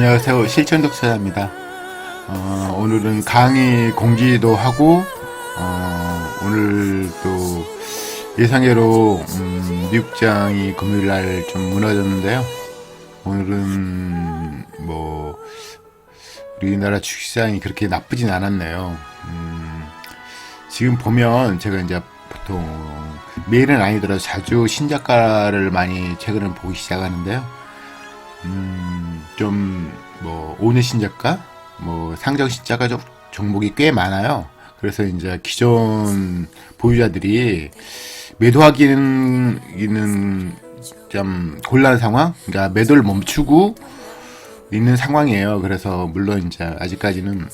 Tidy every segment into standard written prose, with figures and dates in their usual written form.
안녕하세요. 실천독서자입니다. 오늘은 강의 공지도 하고, 오늘 또 예상외로 미국장이 금요일날 좀 무너졌는데요. 오늘은 뭐 우리나라 주식시장이 그렇게 나쁘진 않았네요. 지금 보면 제가 이제 보통 매일은 아니더라도 자주 신저가를 많이 최근에 보기 시작하는데요. 좀, 오늘 신저가, 상정 신저가 종목이 꽤 많아요. 그래서 이제 기존 보유자들이 매도하기는 좀 곤란한 상황? 그러니까 매도를 멈추고 있는 상황이에요. 그래서 물론 이제 아직까지는,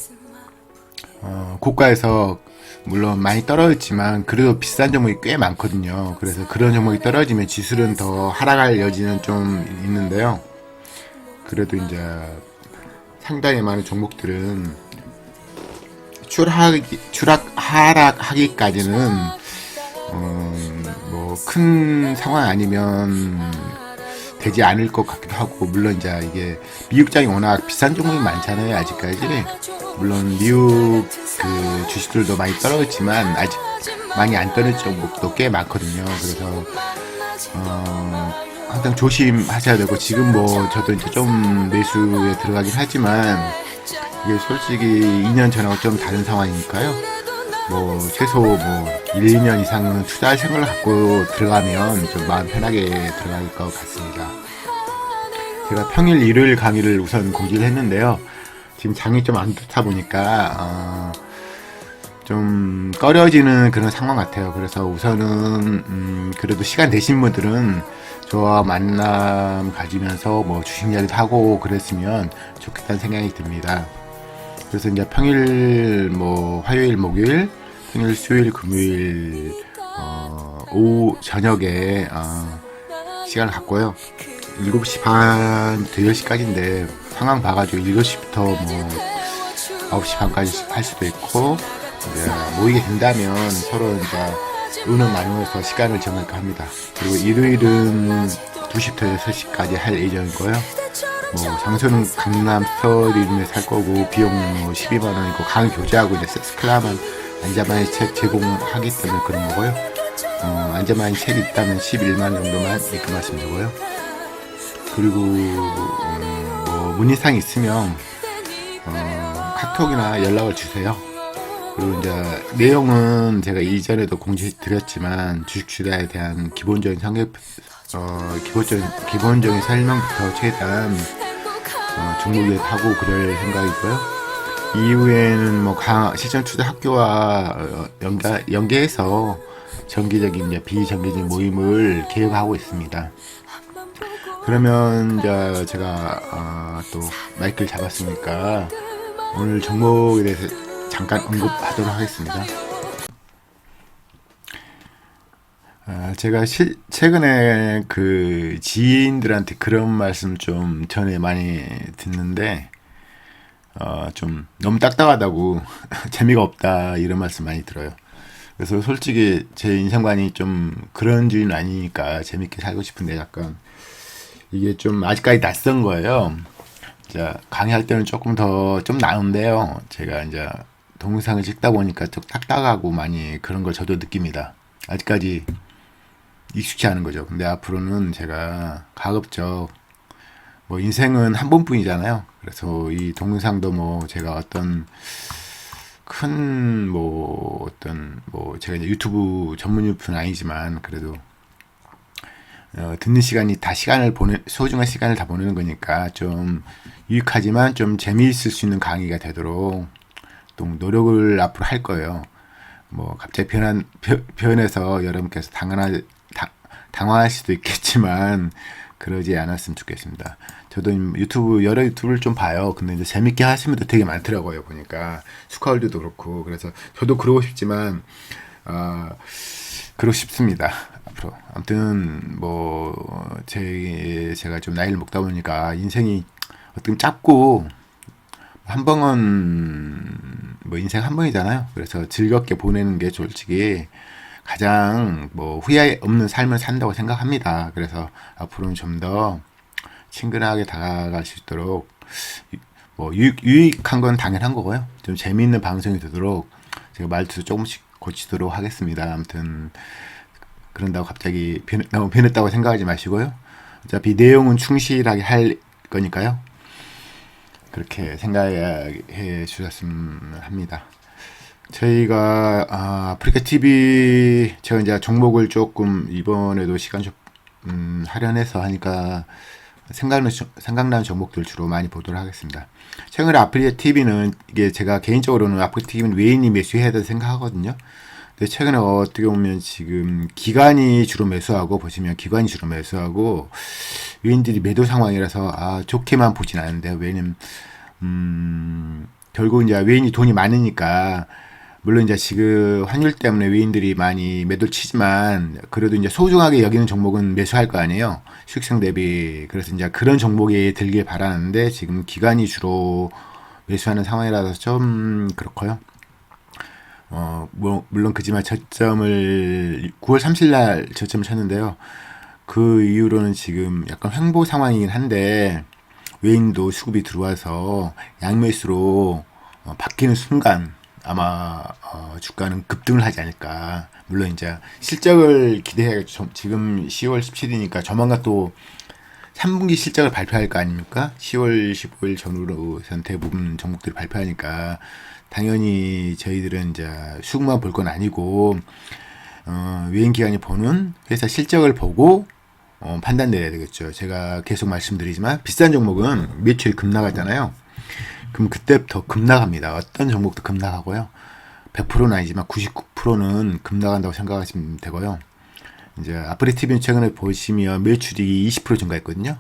고가에서 물론 많이 떨어졌지만 그래도 비싼 종목이 꽤 많거든요. 그래서 그런 종목이 떨어지면 지수는 더 하락할 여지는 좀 있는데요. 그래도 이제 상당히 많은 종목들은 하락하기까지는 큰 상황 아니면 되지 않을 것 같기도 하고, 물론 이제 이게 미국장이 워낙 비싼 종목이 많잖아요. 아직까지 물론 미국 그 주식들도 많이 떨어졌지만 아직 많이 안 떨어진 종목도 꽤 많거든요. 그래서 항상 조심하셔야 되고, 지금 저도 이제 좀 매수에 들어가긴 하지만 이게 솔직히 2년 전하고 좀 다른 상황이니까요. 최소 1, 2년 이상은 투자할 생각을 갖고 들어가면 좀 마음 편하게 들어갈 것 같습니다. 제가 평일 일요일 강의를 우선 공지를 했는데요. 지금 장이 좀 안 좋다 보니까 좀 꺼려지는 그런 상황 같아요. 그래서 우선은 그래도 시간 되신 분들은 저와 만남 가지면서 주식 이야기도 하고 그랬으면 좋겠다는 생각이 듭니다. 그래서 이제 평일 화요일, 목요일, 평일, 수요일, 금요일 오후 저녁에 시간을 갖고요. 7시 반, 10시까지인데 상황 봐가지고 7시부터 9시 반까지 할 수도 있고, 모이게 된다면 서로 이제 의논 나누어서 시간을 정할까 합니다. 그리고 일요일은 2시부터 6시까지 할 예정이고요. 장소는 강남 스터디룸에 살 거고, 비용 12만원이고, 강의 교재하고 이제 섹스클럽은 안자마의 책 제공하기 때문에 그런 거고요. 안자마의 책이 있다면 11만원 정도만 입금하시면 되고요. 그리고 문의사항 있으면 카톡이나 연락을 주세요. 그리고 이제 내용은 제가 이전에도 공지 드렸지만 주식 투자에 대한 기본적인 기본적인 설명부터 최대한 종목에 하고 그럴 생각이고요. 이후에는 실전 투자 학교와 연계해서 정기적인 이제 비정기적인 모임을 계획하고 있습니다. 그러면 이제 제가 또 마이크를 잡았으니까 오늘 종목에 대해서 잠깐 언급하도록 하겠습니다. 제가 최근에 그 지인들한테 그런 말씀 좀 전에 많이 듣는데, 좀 너무 딱딱하다고 재미가 없다 이런 말씀 많이 들어요. 그래서 솔직히 제 인생관이 좀 그런 주의는 아니니까 재밌게 살고 싶은데, 약간 이게 좀 아직까지 낯선 거예요. 자, 강의할 때는 조금 더 좀 나은데요. 제가 이제 동영상을 찍다 보니까 좀 딱딱하고 많이 그런 걸 저도 느낍니다. 아직까지 익숙치 않은 거죠. 근데 앞으로는 제가 가급적 인생은 한 번뿐이잖아요. 그래서 이 동영상도 제가 어떤 큰 제가 이제 유튜브 전문 유튜브는 아니지만 그래도 듣는 시간이 다 소중한 시간을 다 보내는 거니까 좀 유익하지만 좀 재미있을 수 있는 강의가 되도록 또 노력을 앞으로 할 거예요. 갑자기 변해서 여러분께서 당황할 수도 있겠지만 그러지 않았으면 좋겠습니다. 저도 여러 유튜브를 좀 봐요. 근데 이제 재밌게 하시는 분들 되게 많더라고요. 보니까 스카울드도 그렇고. 그래서 저도 그러고 싶지만 그러고 싶습니다. 앞으로. 아무튼 제가 좀 나이를 먹다 보니까 인생이 어떻게 짧고 한 번은 인생 한 번이잖아요. 그래서 즐겁게 보내는 게 솔직히 가장 후회 없는 삶을 산다고 생각합니다. 그래서 앞으로는 좀 더 친근하게 다가갈 수 있도록 뭐 유익한 건 당연한 거고요. 좀 재미있는 방송이 되도록 제가 말투도 조금씩 고치도록 하겠습니다. 아무튼 그런다고 갑자기 너무 변했다고 생각하지 마시고요. 어차피 내용은 충실하게 할 거니까요. 그렇게 생각해 주셨으면 합니다. 저희가 아프리카 TV 제가 이제 종목을 조금 이번에도 시간 좀 할애해서 하니까 생각나는 종목들 주로 많이 보도록 하겠습니다. 최근에 아프리카 TV는 이게 제가 개인적으로는 아프리카 TV는 외인이 매수해야 된다고 생각하거든요. 근데 최근에 어떻게 보면 지금 기관이 주로 매수하고 보시면 기관이 주로 매수하고 외인들이 매도 상황이라서 좋게만 보진 않은데 왜냐면 결국 이제 외인이 돈이 많으니까 물론 이제 지금 환율 때문에 외인들이 많이 매도를 치지만 그래도 이제 소중하게 여기는 종목은 매수할 거 아니에요. 수익성 대비. 그래서 이제 그런 종목에 들길 바라는데 지금 기관이 주로 매수하는 상황이라서 좀 그렇고요. 물론 그지만 저점을 9월 30일 날 저점을 쳤는데요. 그 이후로는 지금 약간 횡보 상황이긴 한데 외인도 수급이 들어와서 양매수로 바뀌는 순간 아마 주가는 급등을 하지 않을까. 물론 이제 실적을 기대해야겠죠. 지금 10월 17일이니까 조만간 또 3분기 실적을 발표할 거 아닙니까? 10월 15일 전후로 대부분 종목들이 발표하니까 당연히 저희들은 이제 수급만 볼 건 아니고 외인 기관이 보는 회사 실적을 보고 판단 내려야 되겠죠. 제가 계속 말씀드리지만 비싼 종목은 매출이 급나가잖아요. 그럼 그때 더 급나갑니다. 어떤 종목도 급나가고요. 100%는 아니지만 99%는 급나간다고 생각하시면 되고요. 이제 아프리카 TV는 최근에 보시면 매출이 20% 증가했거든요.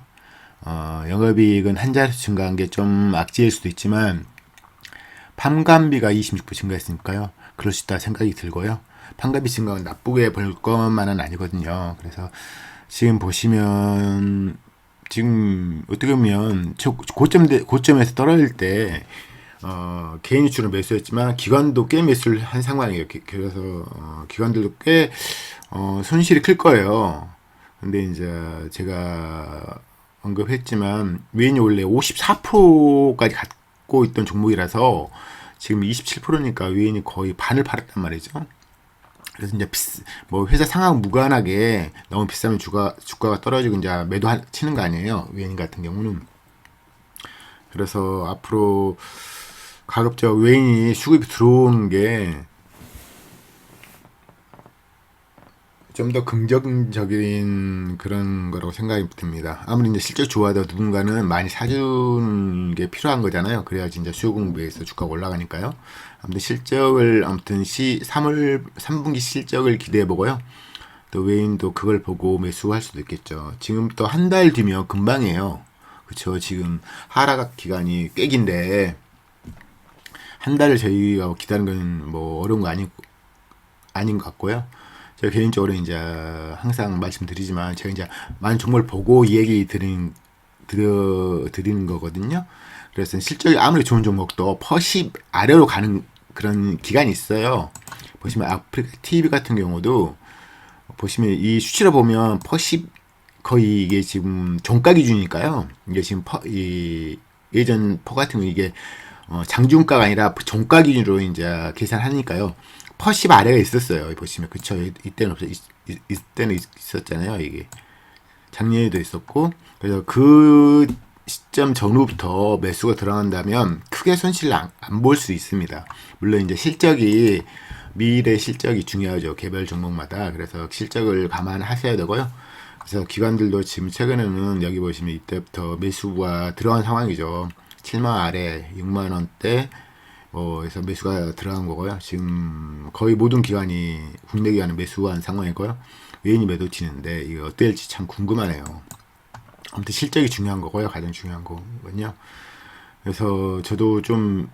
영업이익은 한 자릿수 증가한 게 좀 악재일 수도 있지만 판관비가 26% 증가했으니까요. 그럴 수 있다 생각이 들고요. 판관비 증가는 나쁘게 볼 것만은 아니거든요. 그래서 지금 보시면 지금 어떻게 보면 고점에서 떨어질 때 개인 주로 매수했지만 기관도 꽤 매수를 한 상황이에요. 그래서 기관들도 꽤 손실이 클 거예요. 근데 이제 제가 언급했지만 외인이 원래 54%까지 갖고 있던 종목이라서 지금 27%니까 외인이 거의 반을 팔았단 말이죠. 그래서 이제 뭐 회사 상황 무관하게 너무 비싸면 주가가 떨어지고 이제 매도 치는 거 아니에요. 외인 같은 경우는. 그래서 앞으로 가급적 외인이 수급이 들어오는 게 좀 더 긍정적인 그런 거라고 생각이 듭니다. 아무리 이제 실적 좋아도 누군가는 많이 사주는 게 필요한 거잖아요. 그래야지 이제 수요 공부에서 주가가 올라가니까요. 아무튼 아무튼 3분기 실적을 기대해 보고요. 또 외인도 그걸 보고 매수할 수도 있겠죠. 지금 또 한 달 뒤면 금방이에요. 그쵸. 지금 하락 기간이 꽤 긴데, 한 달을 저희가 기다리는 건 뭐 어려운 거 아닌 것 같고요. 제가 개인적으로 이제 항상 말씀드리지만 제가 이제 많은 정보를 보고 이 얘기 드리는 거거든요. 그래서 실적이 아무리 좋은 종목도 퍼10 아래로 가는 그런 기간이 있어요. 보시면 아프리카 TV 같은 경우도 보시면 이 수치를 보면 퍼10 거의 이게 지금 종가 기준이니까요. 이게 지금 예전 퍼 같은 경우 이게 장중가가 아니라 종가 기준으로 이제 계산하니까요. 퍼10 아래가 있었어요. 보시면 그쵸. 이때는 없어요. 이때는 있었잖아요. 이게 작년에도 있었고 그래서 그 시점 전후부터 매수가 들어간다면 크게 손실을 안 볼 수 있습니다. 물론 이제 미래 실적이 중요하죠. 개별 종목마다. 그래서 실적을 감안하셔야 되고요. 그래서 기관들도 지금 최근에는 여기 보시면 이때부터 매수가 들어간 상황이죠. 7만 아래 6만 원대 그래서 매수가 들어간 거고요. 지금 거의 모든 기관이 국내 기관은 매수한 상황이고요. 외인이 매도 치는데 이게 어떨지 참 궁금하네요. 아무튼 실적이 중요한 거고요. 가장 중요한 거거든요. 그래서 저도 좀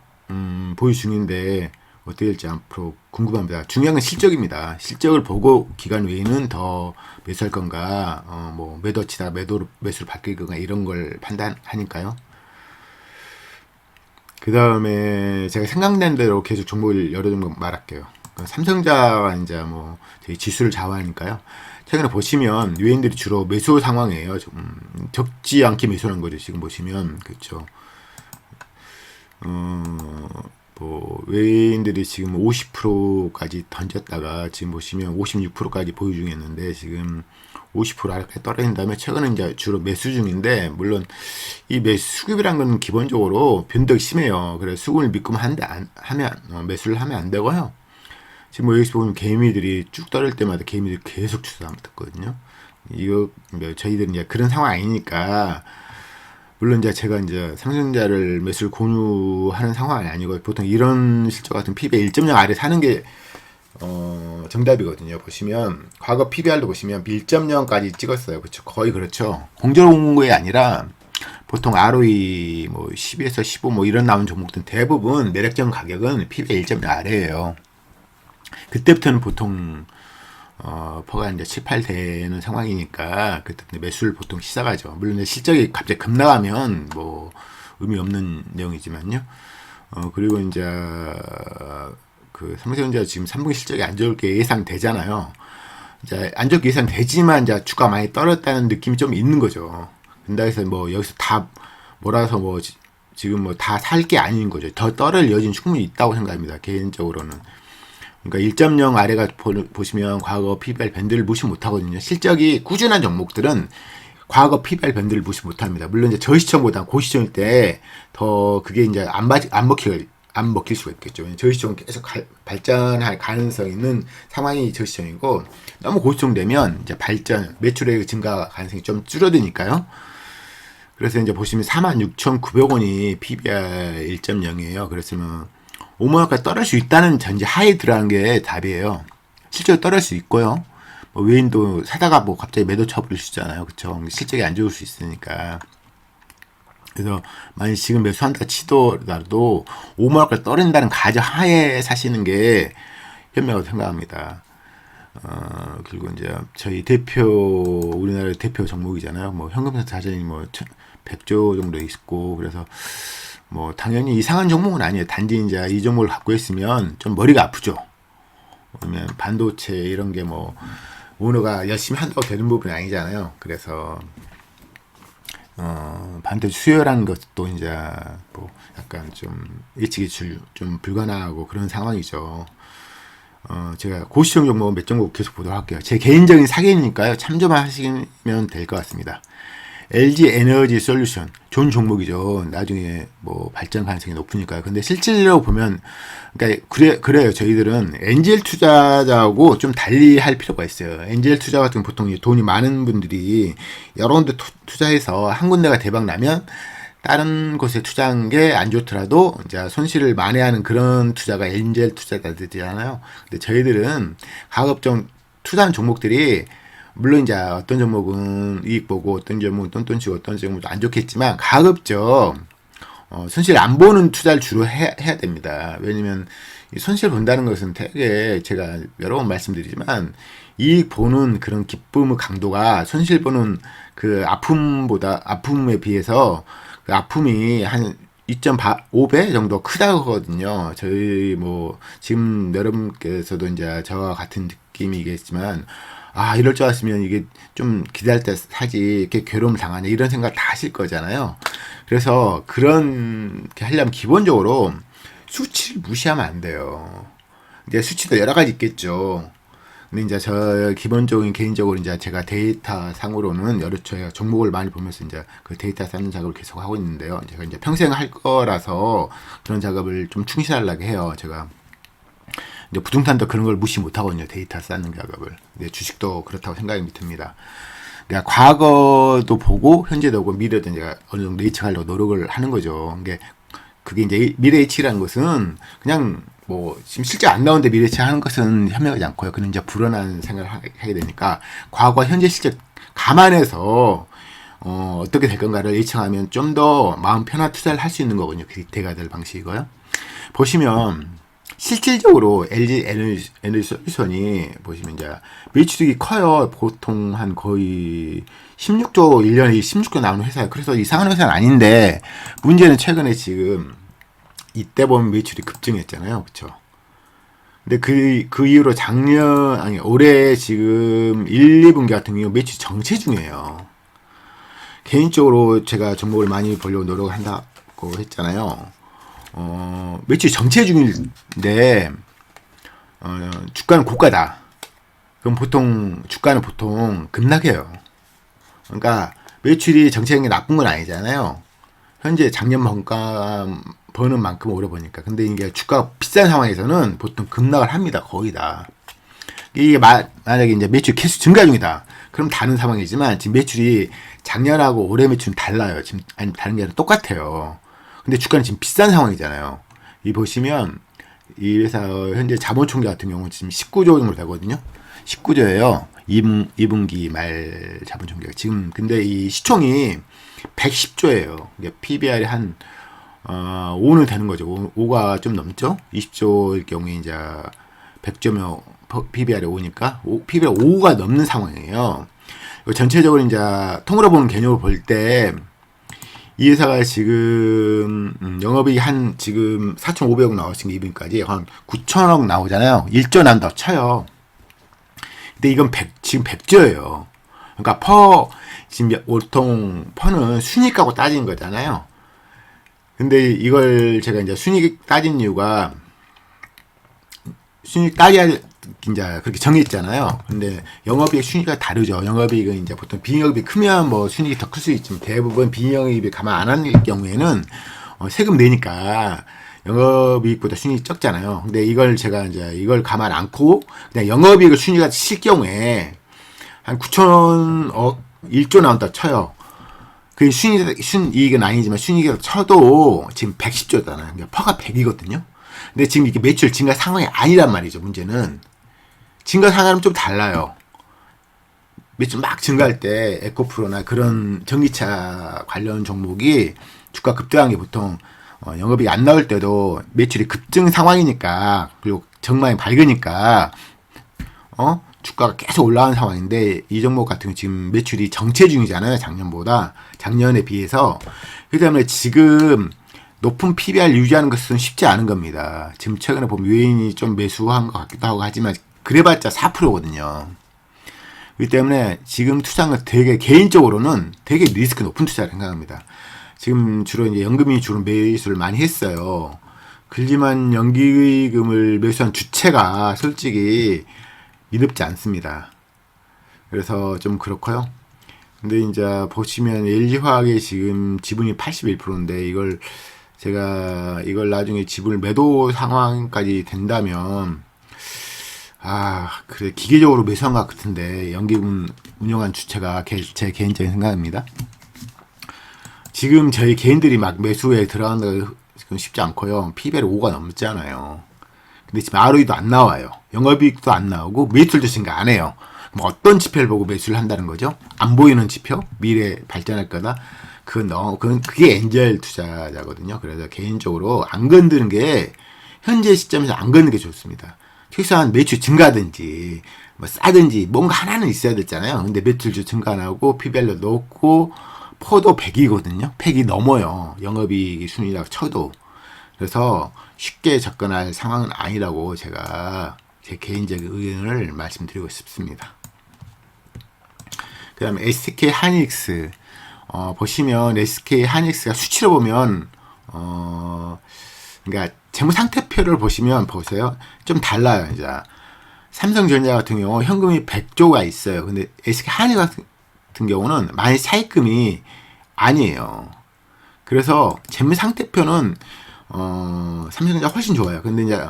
보유 중인데 어떻게 될지 앞으로 궁금합니다. 중요한 건 실적입니다. 실적을 보고 기간 외에는 더 매수할 건가, 매도 치다가 매수를 바뀔 건가 이런 걸 판단하니까요. 그 다음에 제가 생각난 대로 계속 종목을 여러 종목 말할게요. 삼성자가 이제 저희 지수를 좌우하니까요. 최근에 보시면 외인들이 주로 매수 상황이에요. 좀 적지 않게 매수하는 거죠. 지금 보시면 그렇죠. 뭐 외인들이 지금 50%까지 던졌다가 지금 보시면 56%까지 보유 중이었는데 지금 50% 아래까지 떨어진 다음에 최근에 이제 주로 매수 중인데, 물론 이 수급이란 건 기본적으로 변동이 심해요. 그래서 수급을 믿고 하면 매수를 하면 안 되고요. 지금 뭐 여기서 보면 개미들이 쭉 떨어질 때마다 개미들이 계속 주저앉았거든요. 이거 저희들은 이제 그런 상황 아니니까, 물론 이제 제가 이제 상승자를 매수를 권유하는 상황이 아니고, 보통 이런 실적 같은 PBR 1.0 아래 사는 게 정답이거든요. 보시면 과거 PBR도 보시면 1.0까지 찍었어요. 그렇죠? 거의 그렇죠. 공정공고가 아니라 보통 ROE 뭐 12에서 15 뭐 이런 나온 종목들은 대부분 매력적 가격은 PBR 1.0 아래예요. 그때부터는 보통 퍼가 이제 7, 8 되는 상황이니까 그때 매수를 보통 시작하죠. 물론 실적이 갑자기 급나가면 뭐 의미 없는 내용이지만요. 그리고 이제 그 삼성전자 지금 3분기 실적이 안 좋게 예상되잖아요. 이제 안 좋게 예상되지만 이제 주가 많이 떨어졌다는 느낌이 좀 있는 거죠. 근데 해서 뭐 여기서 다 몰아서 뭐 지금 뭐 다 살 게 아닌 거죠. 더 떨어질 여지는 충분히 있다고 생각합니다. 개인적으로는. 그러니까 1.0 아래가 보시면 과거 PBR 밴드를 무시 못하거든요. 실적이 꾸준한 종목들은 과거 PBR 밴드를 무시 못합니다. 물론 이제 저시청보다 고시청일 때 더 그게 이제 안 먹힐 수가 있겠죠. 저시청은 계속 발전할 가능성이 있는 상황이 저시청이고, 너무 고시청 되면 이제 매출의 증가 가능성이 좀 줄어드니까요. 그래서 이제 보시면 46,900원이 PBR 1.0이에요. 그랬으면 5만원까지 떨어질 수 있다는 전제 하에 들어간 게 답이에요. 실제로 떨어질 수 있고요. 뭐 외인도 사다가 뭐 갑자기 매도 쳐버릴 수 있잖아요. 그쵸? 실적이 안 좋을 수 있으니까. 그래서 만약 지금 매수한다 치더라도 5만원까지 떨어진다는 가정 하에 사시는 게 현명하다고 생각합니다. 그리고 이제 저희 우리나라 대표 종목이잖아요. 뭐 현금에서 자산이 뭐 100조 정도 있고, 그래서 뭐 당연히 이상한 종목은 아니에요. 단지 이제 이 종목을 갖고 있으면 좀 머리가 아프죠. 그러면 반도체 이런 게 뭐 오너가 열심히 한다고 되는 부분이 아니잖아요. 그래서 반도체 수요라는 것도 이제 뭐 약간 좀 예측이 좀 불가능하고 그런 상황이죠. 제가 고시청 종목 몇 종목 계속 보도록 할게요. 제 개인적인 사견이니까요. 참조만 하시면 될 것 같습니다. LG 에너지 솔루션 좋은 종목이죠. 나중에 뭐 발전 가능성이 높으니까요. 근데 실질적으로 보면, 그러니까 그래요. 저희들은 엔젤 투자자하고 좀 달리 할 필요가 있어요. 엔젤 투자 같은 보통 돈이 많은 분들이 여러 군데 투자해서 한 군데가 대박 나면 다른 곳에 투자한 게 안 좋더라도 이제 손실을 만회하는 그런 투자가 엔젤 투자자들이잖아요. 근데 저희들은 가급적 투자한 종목들이, 물론 이제 어떤 종목은 이익 보고 어떤 종목은 똔똔치고 어떤 종목은 안 좋겠지만 가급적 손실 안 보는 투자를 주로 해야 됩니다. 왜냐면 손실 본다는 것은 되게 제가 여러 번 말씀드리지만 이익 보는 그런 기쁨의 강도가 손실 보는 그 아픔에 비해서 그 아픔이 한 2.5배 정도 크다거든요. 저희 뭐 지금 여러분께서도 이제 저와 같은 느낌이겠지만, 이럴 줄 알았으면 이게 좀 기다릴 때 사지, 이렇게 괴로움 당하냐, 이런 생각 다 하실 거잖아요. 그래서 그렇게 하려면 기본적으로 수치를 무시하면 안 돼요. 이제 수치도 여러 가지 있겠죠. 근데 이제 저 기본적인 개인적으로 이제 제가 데이터 상으로는 저희가 종목을 많이 보면서 이제 그 데이터 쌓는 작업을 계속 하고 있는데요. 제가 이제 평생 할 거라서 그런 작업을 좀 충실하려고 해요. 제가 이제 부동산도 그런 걸 무시 못 하거든요. 데이터 쌓는 작업을. 근데 주식도 그렇다고 생각이 듭니다. 그러니까 과거도 보고 현재도 보고 미래도 이제 어느 정도 예측하려고 노력을 하는 거죠. 그게 이제 미래 예측이라는 것은 그냥 뭐 지금 실제 안 나오는데 미래 예측하는 것은 현명하지 않고요. 그는 이제 불안한 생각을 하게 되니까 과거 현재 실제 감안해서 어떻게 될 건가를 예측하면 좀 더 마음 편한 투자를 할 수 있는 거거든요. 그게 돼가 될 방식이고요. 보시면 실질적으로 LG 에너지 솔루션이 보시면 이제 매출이 커요. 보통 한 거의 16조, 1년에 16조 나오는 회사예요. 그래서 이상한 회사는 아닌데, 문제는 최근에 지금 이때 보면 매출이 급증했잖아요. 그쵸? 근데 그 이후로 올해 지금 1, 2분기 같은 경우 매출 정체 중이에요. 개인적으로 제가 종목을 많이 보려고 노력을 한다고 했잖아요. 매출이 정체 중인데 주가는 고가다. 그럼 보통 주가는 보통 급락해요. 그러니까 매출이 정체된 게 나쁜 건 아니잖아요. 현재 작년 원가 버는 만큼 오래 버니까. 근데 이게 주가가 비싼 상황에서는 보통 급락을 합니다. 거의 다. 이게 만약에 이제 매출 계속 증가 중이다. 그럼 다른 상황이지만 지금 매출이 작년하고 올해 매출은 달라요. 지금 아니 다른 게 아니라 똑같아요. 근데 주가는 지금 비싼 상황이잖아요. 이 보시면 이 회사 현재 자본 총계 같은 경우는 지금 19조 정도 되거든요. 19조예요. 2분기 말 자본 총계가 지금 근데 이 시총이 110조예요. PBR이 한 5는 되는 거죠. 5가 좀 넘죠. 20조일 경우에 이제 100조면 PBR이 5니까 PBR 5가 넘는 상황이에요. 전체적으로 이제 통으로 보는 개념을 볼 때 이 회사가 지금 영업이익 한 지금 4,500억 나왔으니까 이분까지 한 9천억 나오잖아요. 1조 난다 쳐요. 근데 이건 지금 100조예요. 그러니까 지금 보통 퍼는 순이익하고 따지는 거잖아요. 근데 이걸 제가 이제 순이익 따진 이유가 순이익 따져야 이제 그렇게 정했잖아요. 근데 영업이익 순위가 다르죠. 영업이익은 이제 보통 비영업이 크면 뭐 순이익이 더 클 수 있지만 대부분 비영업이 가만 안 하는 경우에는 세금 내니까 영업이익보다 순이익이 적잖아요. 근데 이걸 제가 이제 이걸 가만 않고 그냥 영업이익을 순위가 칠 경우에 한 9천억 1조 나온다 쳐요. 그 순이익은 아니지만 순이익을 쳐도 지금 110조잖아요. 그러니까 퍼가 100이거든요. 근데 지금 이게 매출 증가 상황이 아니란 말이죠. 문제는 증가 상황은 좀 달라요. 매출 막 증가할 때 에코프로나 그런 전기차 관련 종목이 주가 급등한 게 보통 영업이익이 안 나올 때도 매출이 급증 상황이니까 그리고 전망이 밝으니까 주가가 계속 올라가는 상황인데 이 종목 같은 경우 지금 매출이 정체 중이잖아요. 작년에 비해서. 그렇기 때문에 지금 높은 PBR 유지하는 것은 쉽지 않은 겁니다. 지금 최근에 보면 외인이 좀 매수한 것 같기도 하고 하지만 그래봤자 4%거든요. 그렇기 때문에 지금 투자한 건 되게 개인적으로는 되게 리스크 높은 투자를 생각합니다. 지금 주로 이제 연금이 주로 매수를 많이 했어요. 그렇지만 연기금을 매수한 주체가 솔직히 믿음지 않습니다. 그래서 좀 그렇고요. 근데 이제 보시면 LG화학의 지금 지분이 81%인데 이걸 나중에 지분을 매도 상황까지 된다면 그래 기계적으로 매수한 것 같은데 연기금 운영한 주체가 제 개인적인 생각입니다. 지금 저희 개인들이 막 매수에 들어간다고 쉽지 않고요. PBR이 5가 넘잖아요. 근데 지금 ROE도 안 나와요. 영업이익도 안 나오고 매출도 증가 안 해요. 그럼 어떤 지표를 보고 매수를 한다는 거죠? 안 보이는 지표? 미래 발전할 거다? 그게 엔젤 투자자거든요. 그래서 개인적으로 안 건드는 게 현재 시점에서 안 건드는 게 좋습니다. 최소한 매출 증가든지 뭐 싸든지 뭔가 하나는 있어야 되잖아요. 근데 매출도 증가 안 하고 PBR도 높고 퍼도 100이거든요. 100이 넘어요. 영업이익 순위라고 쳐도. 그래서 쉽게 접근할 상황은 아니라고 제가 제 개인적인 의견을 말씀드리고 싶습니다. 그 다음에 SK 하이닉스 보시면 SK 하이닉스가 수치로 보면 그러니까 재무 상태표를 보시면 보세요. 좀 달라요. 이제 삼성전자 같은 경우 현금이 100조가 있어요. 근데 SK 하이닉스 같은 경우는 많이 차입금이 아니에요. 그래서 재무 상태표는 삼성전자 훨씬 좋아요. 근데 이제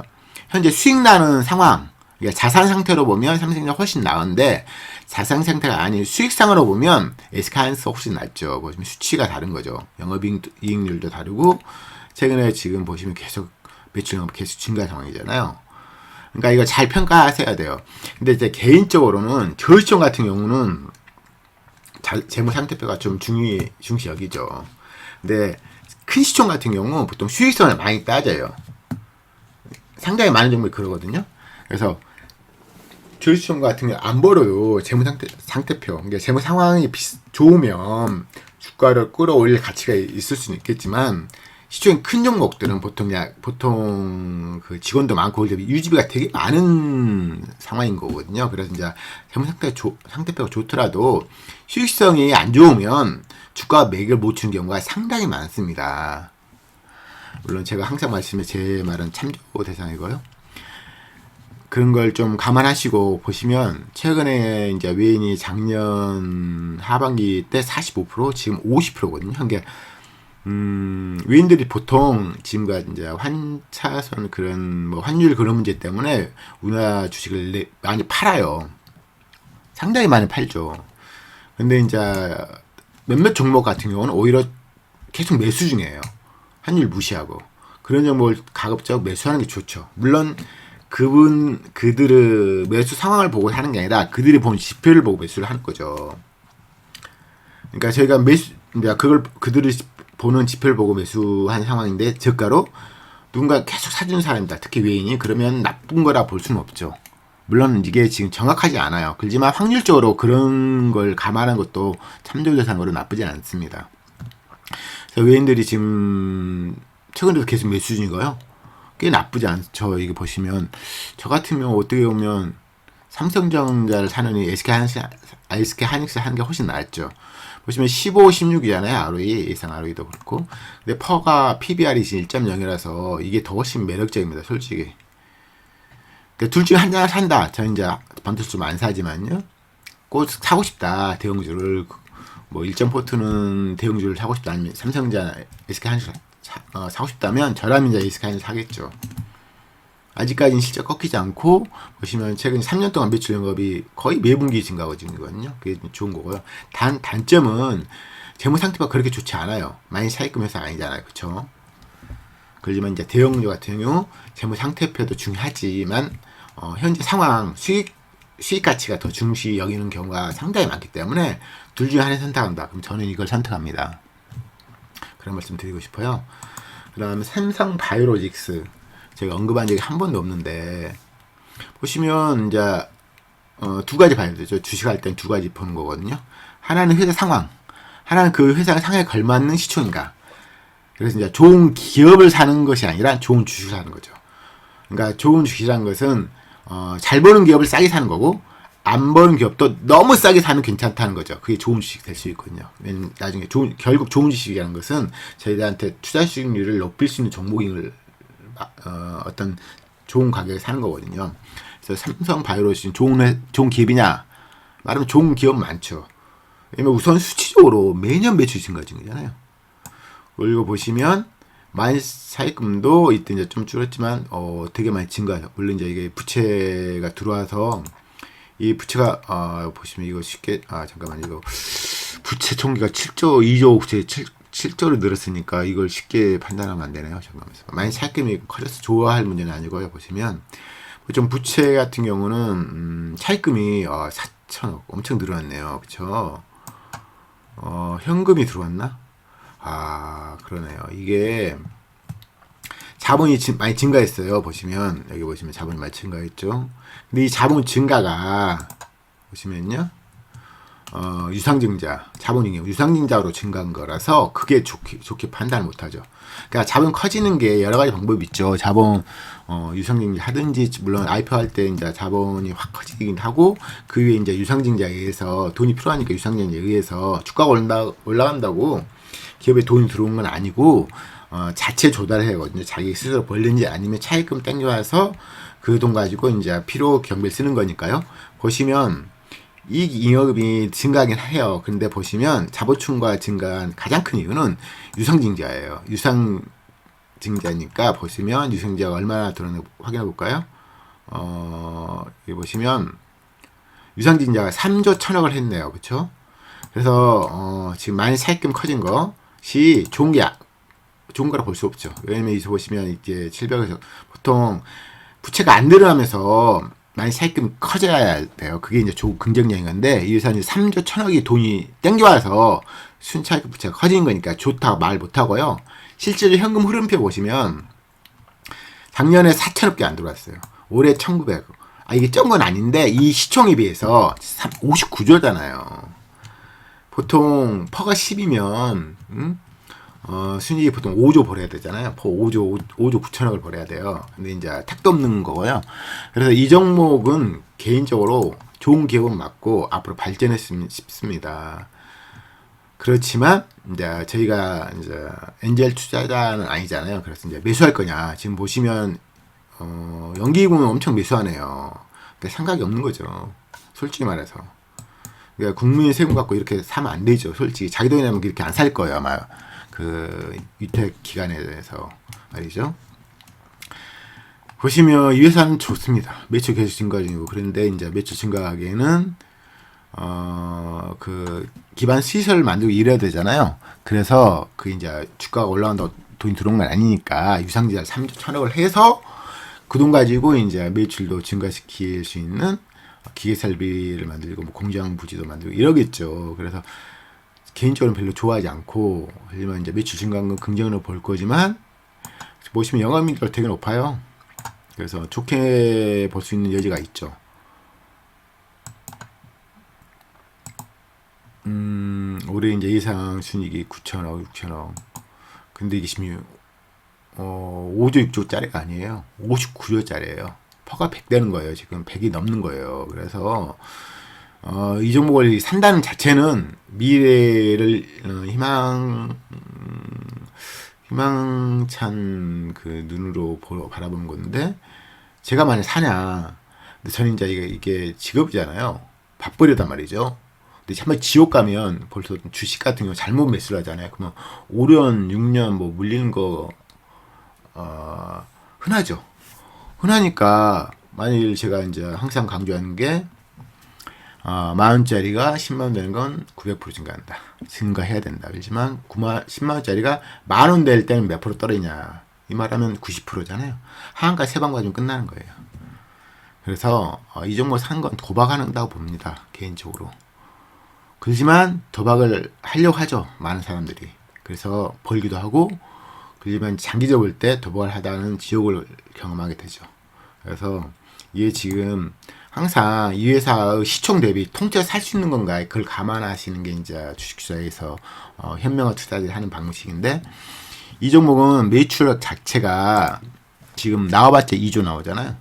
현재 수익 나는 상황, 그러니까 자산 상태로 보면 삼성전자 훨씬 나은데 자산 상태가 아닌 수익상으로 보면 SK하이닉스가 훨씬 낫죠. 보시면 수치가 다른 거죠. 영업이익률도 다르고 최근에 지금 보시면 계속 매출 영업 계속 증가 상황이잖아요. 그러니까 이거 잘 평가하셔야 돼요. 근데 이제 개인적으로는 저시총 같은 경우는 재무 상태표가 좀 중시 여기죠. 근데 큰 시총 같은 경우 보통 수익성을 많이 따져요. 상당히 많은 종목이 그러거든요. 그래서 조시총 같은 경우 안 벌어도 재무 상태표, 그러니까 재무 상황이 좋으면 주가를 끌어올릴 가치가 있을 수는 있겠지만 시총이 큰 종목들은 보통 그 직원도 많고 유지비가 되게 많은 상황인 거거든요. 그래서 이제 재무 상태표가 좋더라도 수익성이 안 좋으면 주가 매입을 못 주는 경우가 상당히 많습니다. 물론 제가 항상 말씀해 제 말은 참조 대상이고요. 그런 걸 좀 감안하시고 보시면 최근에 이제 외인이 작년 하반기 때 45% 지금 50%거든요. 그러니까 외인들이 보통 지금과 이제 환차선 그런 뭐 환율 그런 문제 때문에 우리나라 주식을 많이 팔아요. 상당히 많이 팔죠. 근데 이제 몇몇 종목 같은 경우는 오히려 계속 매수 중이에요. 환율 무시하고. 그런 종목을 가급적 매수하는 게 좋죠. 물론 그들의 매수 상황을 보고 하는 게 아니라 그들이 본 지표를 보고 매수를 하는 거죠. 그러니까 저희가 그들이 보는 지표를 보고 매수한 상황인데 저가로 누군가 계속 사주는 사람이다. 특히 외인이. 그러면 나쁜 거라 볼 수는 없죠. 물론 이게 지금 정확하지 않아요. 그렇지만 확률적으로 그런 걸 감안한 것도 참조 대상으로 나쁘지 않습니다. 그래서 외인들이 지금 최근에도 계속 매수 중이고요. 꽤 나쁘지 않죠. 이게 보시면 저 같으면 어떻게 보면 삼성전자를 사느니 SK 하이닉스 하는 게 훨씬 낫죠. 보시면 15, 16이잖아요. ROE, 예상 ROE도 그렇고. 근데 퍼가 PBR이 1.0이라서 이게 더 훨씬 매력적입니다. 솔직히. 그러니까 둘 중에 한 장을 산다. 저는 이제 반도체 좀 안 사지만요. 꼭 사고 싶다. 대형주를. 뭐 1.4는 대형주를 사고 싶다. 아니면 삼성전자, SK 하이닉스 사고 싶다면 저라면 이제 SK 하이닉스 사겠죠. 아직까지는 실적 꺾이지 않고 보시면 최근 3년 동안 매출 영업이 거의 매분기 증가하고 있거든요. 그게 좋은 거고요. 단점은 재무 상태가 그렇게 좋지 않아요. 많이 차입금 회사 아니잖아요. 그렇죠? 그렇지만 이제 대형주 같은 경우 재무 상태표도 중요하지만 현재 상황 수익 가치가 더 중시 여기는 경우가 상당히 많기 때문에 둘 중에 하나 선택한다. 그럼 저는 이걸 선택합니다. 그런 말씀 드리고 싶어요. 그 다음에 삼성 바이오로직스 제가 언급한 적이 한 번도 없는데 보시면 이제 두 가지 봐야 되죠. 주식할 땐 두 가지 보는 거거든요. 하나는 회사 상황, 하나는 그 회사 상황에 걸맞는 시총인가. 그래서 이제 좋은 기업을 사는 것이 아니라 좋은 주식을 사는 거죠. 그러니까 좋은 주식이라는 것은 잘 버는 기업을 싸게 사는 거고 안 버는 기업도 너무 싸게 사면 괜찮다는 거죠. 그게 좋은 주식 될 수 있거든요. 나중에 결국 좋은 주식이라는 것은 저희들한테 투자 수익률을 높일 수 있는 종목을 어떤 좋은 가격에 사는 거거든요. 그래서 삼성 바이오로직은 좋은 기업이냐? 말하면 좋은 기업 많죠. 왜냐면 우선 수치적으로 매년 매출 증가 중이잖아요. 그리고 보시면 많이 차입금도 이때 이제 좀 줄었지만 되게 많이 증가해요. 물론 이제 이게 부채가 들어와서 이 부채가 보시면 이거 쉽게 잠깐만 이거 부채 총기가 7조 2조 부채 7조로 늘었으니까 이걸 쉽게 판단하면 안 되네요. 잠깐만요. 많이 차입금이 커져서 좋아할 문제는 아니고요. 보시면 좀 부채 같은 경우는 차입금이 4천억 엄청 늘어났네요. 그쵸? 현금이 들어왔나? 그러네요. 이게 자본이 많이 증가했어요. 보시면 여기 보시면 자본이 많이 증가했죠. 근데 이 자본 증가가 보시면요. 유상증자, 자본이 유상증자로 증가한 거라서 그게 좋게 판단을 못하죠. 그러니까 자본 커지는 게 여러 가지 방법이 있죠. 자본 유상증자 하든지 물론 IPO 할 때 이제 자본이 확 커지긴 하고 그 위에 이제 유상증자에 의해서 돈이 필요하니까 유상증자에 의해서 주가가 올라간다고 기업에 돈이 들어온 건 아니고 자체 조달해야 하거든요. 자기 스스로 벌는지 아니면 차입금 땡겨와서 그 돈 가지고 이제 필요 경비를 쓰는 거니까요. 보시면 이익 잉여금이 증가하긴 해요. 근데 보시면 자본충과 증가한 가장 큰 이유는 유상증자예요. 유상증자니까 보시면 유상증자가 얼마나 들어오는지 확인해 볼까요? 여기 보시면 유상증자가 3조 1천억을 했네요. 그쵸? 그래서 지금 많이 차입금 커진 것이 좋은 거라 볼 수 없죠. 왜냐면 여기서 보시면 이제 700에서 보통 부채가 안 늘어나면서 많이 차입금이 커져야 돼요. 그게 이제 좋은 긍정적인 건데 이 회사는 3조 1천억이 돈이 땡겨와서 순차입금 부채가 커지는 거니까 좋다고 말 못하고요. 실제로 현금 흐름표 보시면 작년에 4천억개 안 들어왔어요. 올해 1,900억. 이게 적은 건 아닌데 이 시총에 비해서 59조잖아요. 보통 퍼가 10이면 순이익이 보통 5조 벌어야 되잖아요. 5조 9천억을 벌어야 돼요. 근데 이제 택도 없는 거고요. 그래서 이 종목은 개인적으로 좋은 기업은 맞고 앞으로 발전했으면 싶습니다. 그렇지만 이제 저희가 이제 엔젤 투자자는 아니잖아요. 그래서 이제 매수할 거냐. 지금 보시면 연기금은 엄청 매수하네요. 그러니까 생각이 없는 거죠. 솔직히 말해서. 그러니까 국민 세금 갖고 이렇게 사면 안 되죠. 솔직히 자기 돈이 나면 이렇게 안 살 거예요. 아마 그 유택 기간에 대해서 말이죠. 보시면 이 회사는 좋습니다. 매출 계속 증가 중이고 그런데 이제 매출 증가하기에는 그 기반 시설을 만들고 이래야 되잖아요. 그래서 그 이제 주가가 올라간다고 돈이 들어온 건 아니니까 유상증자 3조 1천억을 해서 그 돈 가지고 이제 매출도 증가시킬 수 있는 기계 설비를 만들고 뭐 공장 부지도 만들고 이러겠죠. 그래서 개인적으로 별로 좋아하지 않고 하지만 이제 매출 증가한 건 긍정으로 볼 거지만 보시면 영업이익도 되게 높아요. 그래서 좋게 볼 수 있는 여지가 있죠. 올해 이제 예상 순이익이 9천억, 6천억. 근데 이게 지금 5조, 6조짜리가 아니에요. 59조짜리예요. 퍼가 100 되는 거예요. 지금 100이 넘는 거예요. 그래서 이 종목을 산다는 자체는 미래를 희망찬 그 눈으로 바라보는 건데 제가 만약 사냐? 근데 저는 이제 이게 직업이잖아요. 밥벌이단 말이죠. 근데 한번 지옥 가면 벌써 주식 같은 경우 잘못 매수를 하잖아요. 그러면 5년, 6년 뭐 물리는 거 흔하죠. 흔하니까 만일 제가 이제 항상 강조하는 게 만원짜리가 10만원 되는 건 900% 증가한다. 증가해야 된다. 그렇지만 10만원짜리가 만원 될 때는 몇 프로 떨어지냐. 이 말하면 90%잖아요. 하한가 세방 가지고 끝나는 거예요. 그래서 이 종목 산 건 도박한다고 봅니다. 개인적으로. 그렇지만 도박을 하려고 하죠. 많은 사람들이. 그래서 벌기도 하고 그렇지만 장기적으로 볼 때 도박을 하다는 지옥을 경험하게 되죠. 그래서 이게 지금 항상 이 회사의 시총 대비 통째로 살 수 있는 건가 그걸 감안하시는 게 이제 주식투자에서 현명한 투자들이 하는 방식인데 이 종목은 매출 자체가 지금 나와봤자 2조 나오잖아요.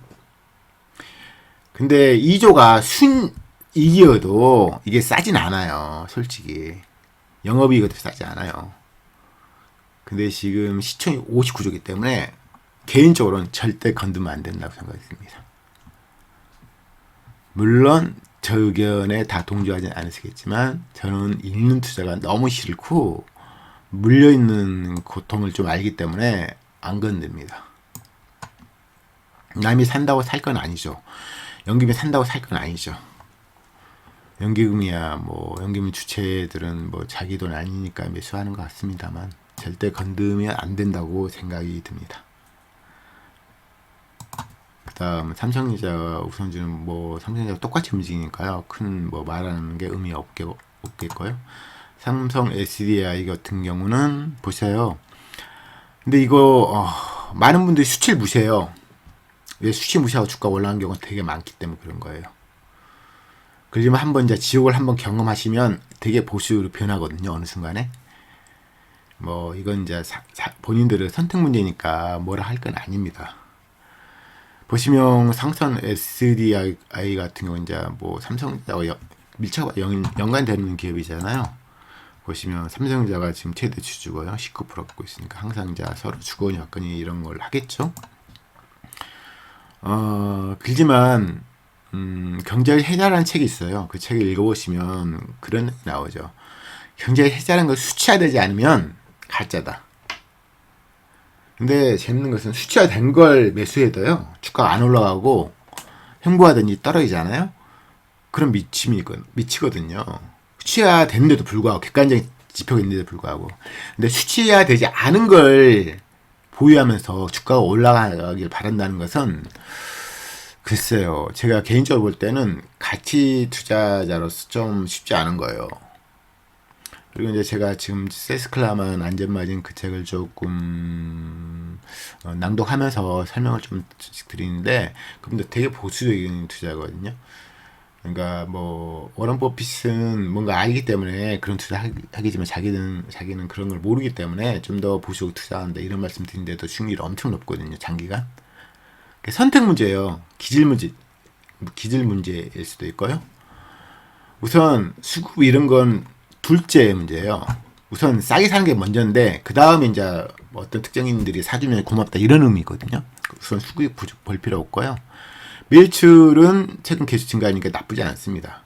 근데 2조가 순이익이어도 이게 싸진 않아요. 솔직히 영업이익도 싸지 않아요. 근데 지금 시총이 59조이기 때문에 개인적으로는 절대 건드면 안 된다고 생각했습니다. 물론 저 의견에 다 동조하지는 않으시겠지만 저는 읽는 투자가 너무 싫고 물려있는 고통을 좀 알기 때문에 안 건듭니다. 남이 산다고 살 건 아니죠. 연기금이 산다고 살 건 아니죠. 연기금이야 뭐 연기금 주체들은 뭐 자기 돈 아니니까 매수하는 것 같습니다만 절대 건드면 안 된다고 생각이 듭니다. 그다음 삼성전자 우선주는 뭐 삼성전자 똑같이 움직이니까요. 큰 뭐 말하는 게 의미 없겠고요. 삼성 SDI 같은 경우는 보세요. 근데 이거 많은 분들이 수치를 무시해요. 왜 수치 무시하고 주가 올라간 경우가 되게 많기 때문에 그런 거예요. 그러지만 한번 이제 지옥을 한번 경험하시면 되게 보수로 변하거든요. 어느 순간에. 뭐 이건 이제 본인들의 선택 문제니까 뭐라 할 건 아닙니다. 보시면 삼성 SDI 같은 경우 이제 뭐 삼성전자와 밀착 연관되는 기업이잖아요. 보시면 삼성전자가 지금 최대 주주고요. 19% 갖고 있으니까 항상 이제 서로 주거니 받거니 이런 걸 하겠죠. 그렇지만 경제를 해자라는 책이 있어요. 그 책을 읽어보시면 그런 얘기 나오죠. 경제를 해자라는 걸 수치화되지 않으면 가짜다. 근데 재밌는 것은 수치화된 걸 매수해도요. 주가가 안 올라가고 횡보하든지 떨어지잖아요. 그럼 미치거든요. 수치화됐는데도 불구하고 객관적인 지표가 있는데도 불구하고 근데 수치화되지 않은 걸 보유하면서 주가가 올라가길 바란다는 것은 글쎄요. 제가 개인적으로 볼 때는 가치 투자자로서 좀 쉽지 않은 거예요. 그리고 이제 제가 지금 세스클라만 안전마진 그 책을 조금 낭독하면서 설명을 좀 드리는데 근데 되게 보수적인 투자거든요. 그러니까 뭐 워런 버핏은 뭔가 알기 때문에 그런 투자 하겠지만 자기는 그런 걸 모르기 때문에 좀 더 보수적으로 투자한다 이런 말씀 드리는데도 수익률이 엄청 높거든요. 장기간. 선택 문제예요. 기질 문제일 수도 있고요. 우선 수급 이런 건 둘째 문제예요. 우선 싸게 사는 게 먼저인데 그 다음에 이제 어떤 특정인들이 사주면 고맙다 이런 의미거든요. 우선 수익 볼 필요 없고요. 매출은 최근 계속 증가하니까 나쁘지 않습니다.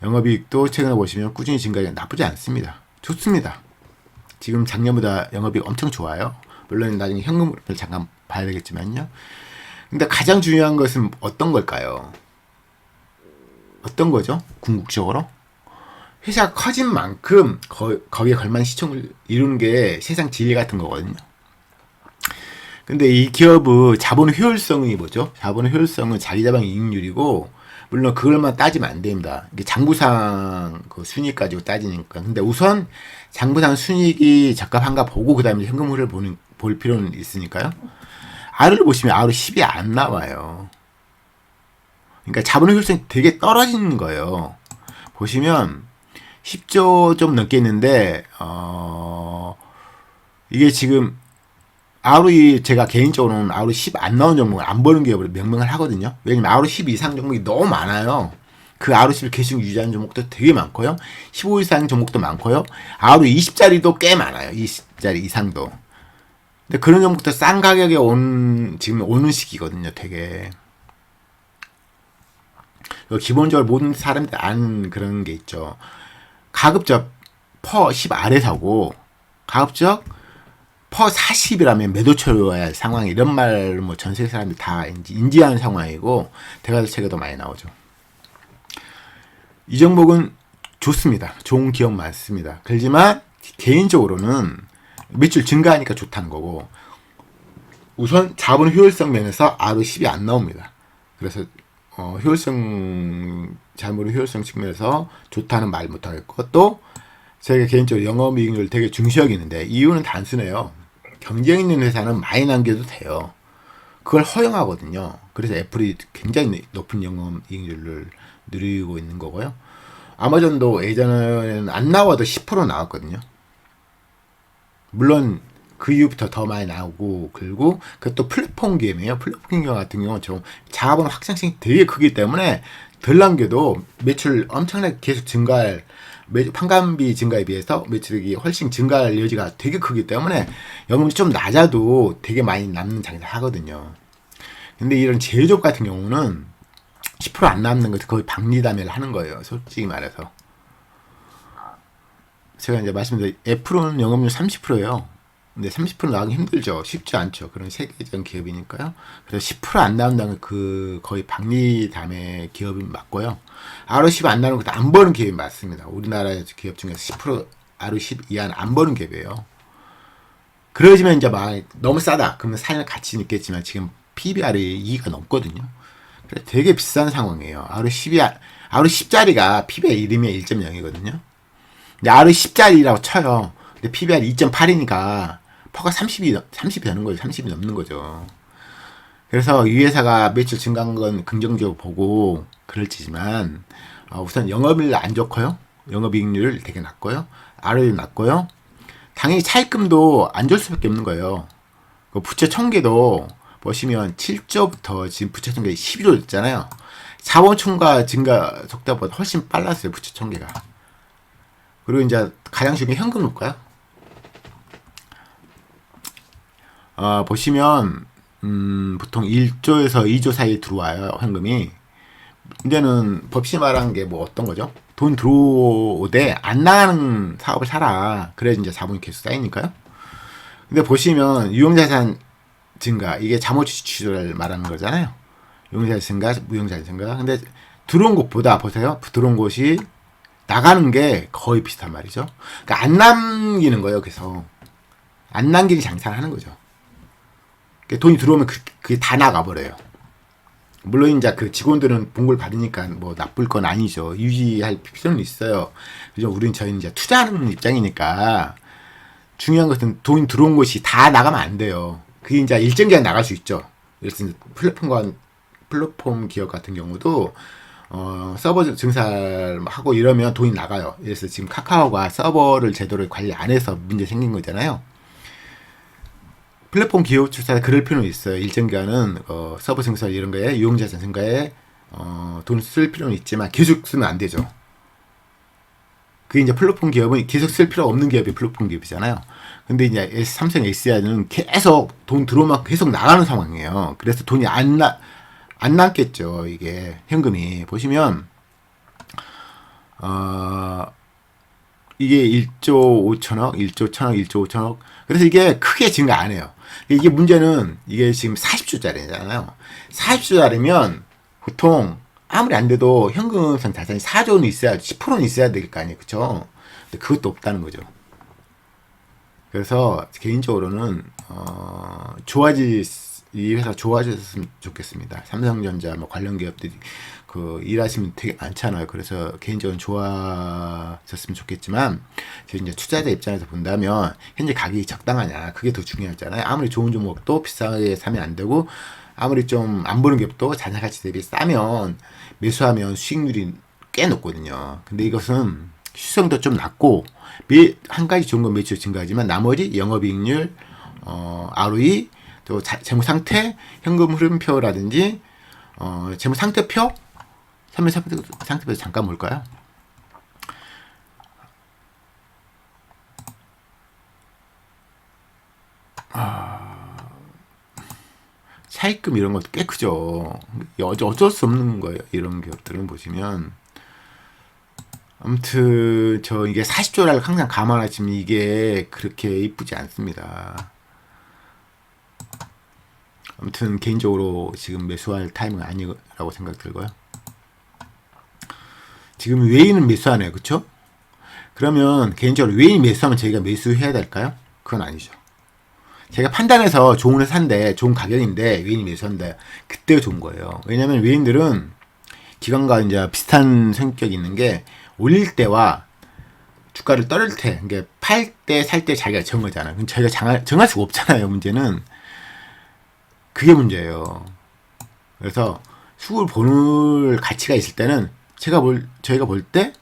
영업이익도 최근에 보시면 꾸준히 증가하니까 나쁘지 않습니다. 좋습니다. 지금 작년보다 영업이익 엄청 좋아요. 물론 나중에 현금을 잠깐 봐야 되겠지만요. 근데 가장 중요한 것은 어떤 걸까요? 어떤 거죠? 궁극적으로? 회사가 커진 만큼 거기에 걸맞는 시총을 이루는 게 세상 진리 같은 거거든요. 근데 이 기업의 자본 효율성이 뭐죠? 자본 효율성은 자기자본 이익률이고, 물론 그걸만 따지면 안 됩니다. 이게 장부상 그 순이익 가지고 따지니까. 근데 우선 장부상 순이익이 적합한가 보고 그 다음에 현금흐름을 볼 필요는 있으니까요. R을 보시면 R 10이 안 나와요. 그러니까 자본 효율성이 되게 떨어지는 거예요. 보시면 10조 좀 넘게 있는데 이게 지금 ROE 제가 개인적으로는 ROE 10 안 나온 종목을 안 버는 기업으로 명명을 하거든요. 왜냐면 ROE 10 이상 종목이 너무 많아요. 그 ROE 10을 계속 유지하는 종목도 되게 많고요. 15 이상 종목도 많고요. ROE 20짜리도 꽤 많아요. 20짜리 이상도. 근데 그런 종목도 싼 가격에 지금 오는 시기거든요. 되게. 기본적으로 모든 사람들이 아는 그런 게 있죠. 가급적 퍼 10 아래 사고 가급적 퍼 40이라면 매도처로야 할 상황, 이런 말을 뭐 전 세계 사람들이 다 인지하는 상황이고 대가들책에도 많이 나오죠. 이 종목은 좋습니다. 좋은 기업 많습니다. 그렇지만 개인적으로는 매출 증가하니까 좋다는 거고, 우선 자본 효율성 면에서 ROE 10이 안 나옵니다. 그래서 자본 효율성 측면에서 좋다는 말 못하겠고, 또 제가 개인적으로 영업이익률을 되게 중시 여기는데 이유는 단순해요. 경쟁 있는 회사는 많이 남겨도 돼요. 그걸 허용하거든요. 그래서 애플이 굉장히 높은 영업이익률을 누리고 있는 거고요. 아마존도 예전에는 안 나와도 10% 나왔거든요. 물론 그 이후부터 더 많이 나오고, 그리고 그것도 플랫폼 게임이에요. 플랫폼 게임 같은 경우는 좀 자본 확장성이 되게 크기 때문에 덜 남겨도 매출 엄청나게 계속 증가할, 판관비 증가에 비해서 매출이 훨씬 증가할 여지가 되게 크기 때문에 영업이 좀 낮아도 되게 많이 남는 장사를 하거든요. 근데 이런 제조업 같은 경우는 10%안 남는 것도 거의 박리담회를 하는 거예요. 솔직히 말해서. 제가 이제 말씀드린 애플은 영업률 30%예요. 근데 30% 나가기 힘들죠. 쉽지 않죠. 그런 세계적인 기업이니까요. 그래서 10%안 나온다는 그 거의 박리담의 기업이 맞고요. ROE10 안 나오는 것도 안 버는 기업이 맞습니다. 우리나라 기업 중에서 10% ROE10 이하는 안 버는 기업이에요. 그러지만 이제 막 너무 싸다. 그러면 살 가치는 있겠지만 지금 PBR이 2가 넘거든요. 그래서 되게 비싼 상황이에요. ROE10짜리가 PBR 1이면 1.0이거든요. 근데 ROE10짜리라고 쳐요. 근데 PBR이 2.8이니까 퍼가 30이 되는 거죠. 30이 넘는 거죠. 그래서 이 회사가 매출 증가한 건 긍정적으로 보고 그럴지만, 우선 영업이익 안 좋고요. 영업이익률 되게 낮고요. ROE 낮고요. 당연히 차입금도 안 줄 수밖에 없는 거예요. 그 부채 총계도 보시면 7조부터 지금 부채 총계 11조 됐잖아요. 자본 총과 증가 속도보다 훨씬 빨랐어요. 부채 총계가. 그리고 이제 가장 중요한 게 현금 효과요. 보시면 보통 1조에서 2조 사이에 들어와요. 현금이. 문제는 법시 말하는 게 뭐 어떤 거죠? 돈 들어오되 안 나가는 사업을 사라. 그래야 이제 자본이 계속 쌓이니까요. 근데 보시면 유형자산 증가, 이게 자모지출을 말하는 거잖아요. 유형자산 증가, 무형자산 증가. 근데 들어온 곳보다 보세요. 들어온 곳이 나가는 게 거의 비슷한 말이죠. 그러니까 안 남기는 거예요. 그래서 안 남기는 장사를 하는 거죠. 돈이 들어오면 그게 다 나가버려요. 물론 이제 그 직원들은 봉급을 받으니까 뭐 나쁠 건 아니죠. 유지할 필요는 있어요. 그죠? 저희는 이제 투자하는 입장이니까 중요한 것은 돈이 들어온 것이 다 나가면 안 돼요. 그게 이제 일정 기간 나갈 수 있죠. 그래서 플랫폼 기업 같은 경우도 서버 증사를 하고 이러면 돈이 나가요. 그래서 지금 카카오가 서버를 제대로 관리 안 해서 문제 생긴 거잖아요. 플랫폼 기업 출사에 그럴 필요는 있어요. 일정 기간은 서버 증사 이런 거에 이용자산 증가에 돈을 쓸 필요는 있지만 계속 쓰면 안 되죠. 그게 이제 플랫폼 기업은 계속 쓸 필요 없는 기업이 플랫폼 기업이잖아요. 근데 이제 삼성 SDI는 계속 돈 들어오면 계속 나가는 상황이에요. 그래서 돈이 안 남겠죠. 이게 현금이 보시면 이게 1조 5천억, 1조 1천억, 1조 5천억. 그래서 이게 크게 증가 안 해요. 이게 문제는 이게 지금 40조짜리잖아요. 40조짜리면 보통 아무리 안 돼도 현금성 자산이 4조는 있어야, 10%는 있어야 될 거 아니에요. 그쵸? 근데 그것도 없다는 거죠. 그래서 개인적으로는 이 회사 좋아졌으면 좋겠습니다. 삼성전자 뭐 관련 기업들이 그 일하시면 되게 많잖아요. 그래서 개인적으로 좋아졌으면 좋겠지만 제가 이제 투자자 입장에서 본다면 현재 가격이 적당하냐 그게 더 중요하잖아요. 아무리 좋은 종목도 비싸게 사면 안 되고 아무리 좀 안 보는 기업도 자산 가치 대비 싸면 매수하면 수익률이 꽤 높거든요. 근데 이것은 수성도 좀 낮고 한 가지 좋은 건 매출 증가하지만 나머지 영업이익률, ROE, 또 재무 상태, 현금 흐름표라든지 재무 상태표, 상태표 잠깐 볼까요? 차입금 이런 것도 꽤 크죠. 어쩔 수 없는 거예요. 이런 기업들은 보시면. 아무튼 이게 40조라고 항상 감안하시면 이게 그렇게 이쁘지 않습니다. 아무튼 개인적으로 지금 매수할 타이밍은 아니라고 생각 들고요. 지금 외인은 매수하네요. 그쵸? 그러면 개인적으로 외인이 매수하면 저희가 매수해야 될까요? 그건 아니죠. 제가 판단해서 좋은 회사인데 좋은 가격인데 외인이 매수한다. 그때 좋은 거예요. 왜냐면 외인들은 기관과 이제 비슷한 성격이 있는 게 올릴 때와 주가를 떨을 때, 그러니까 팔 때, 살 때 자기가 정한 거잖아요. 그럼 저희가 정할 수가 없잖아요. 문제는 그게 문제예요. 그래서 수급을 보는 가치가 있을 때는 저희가 볼 때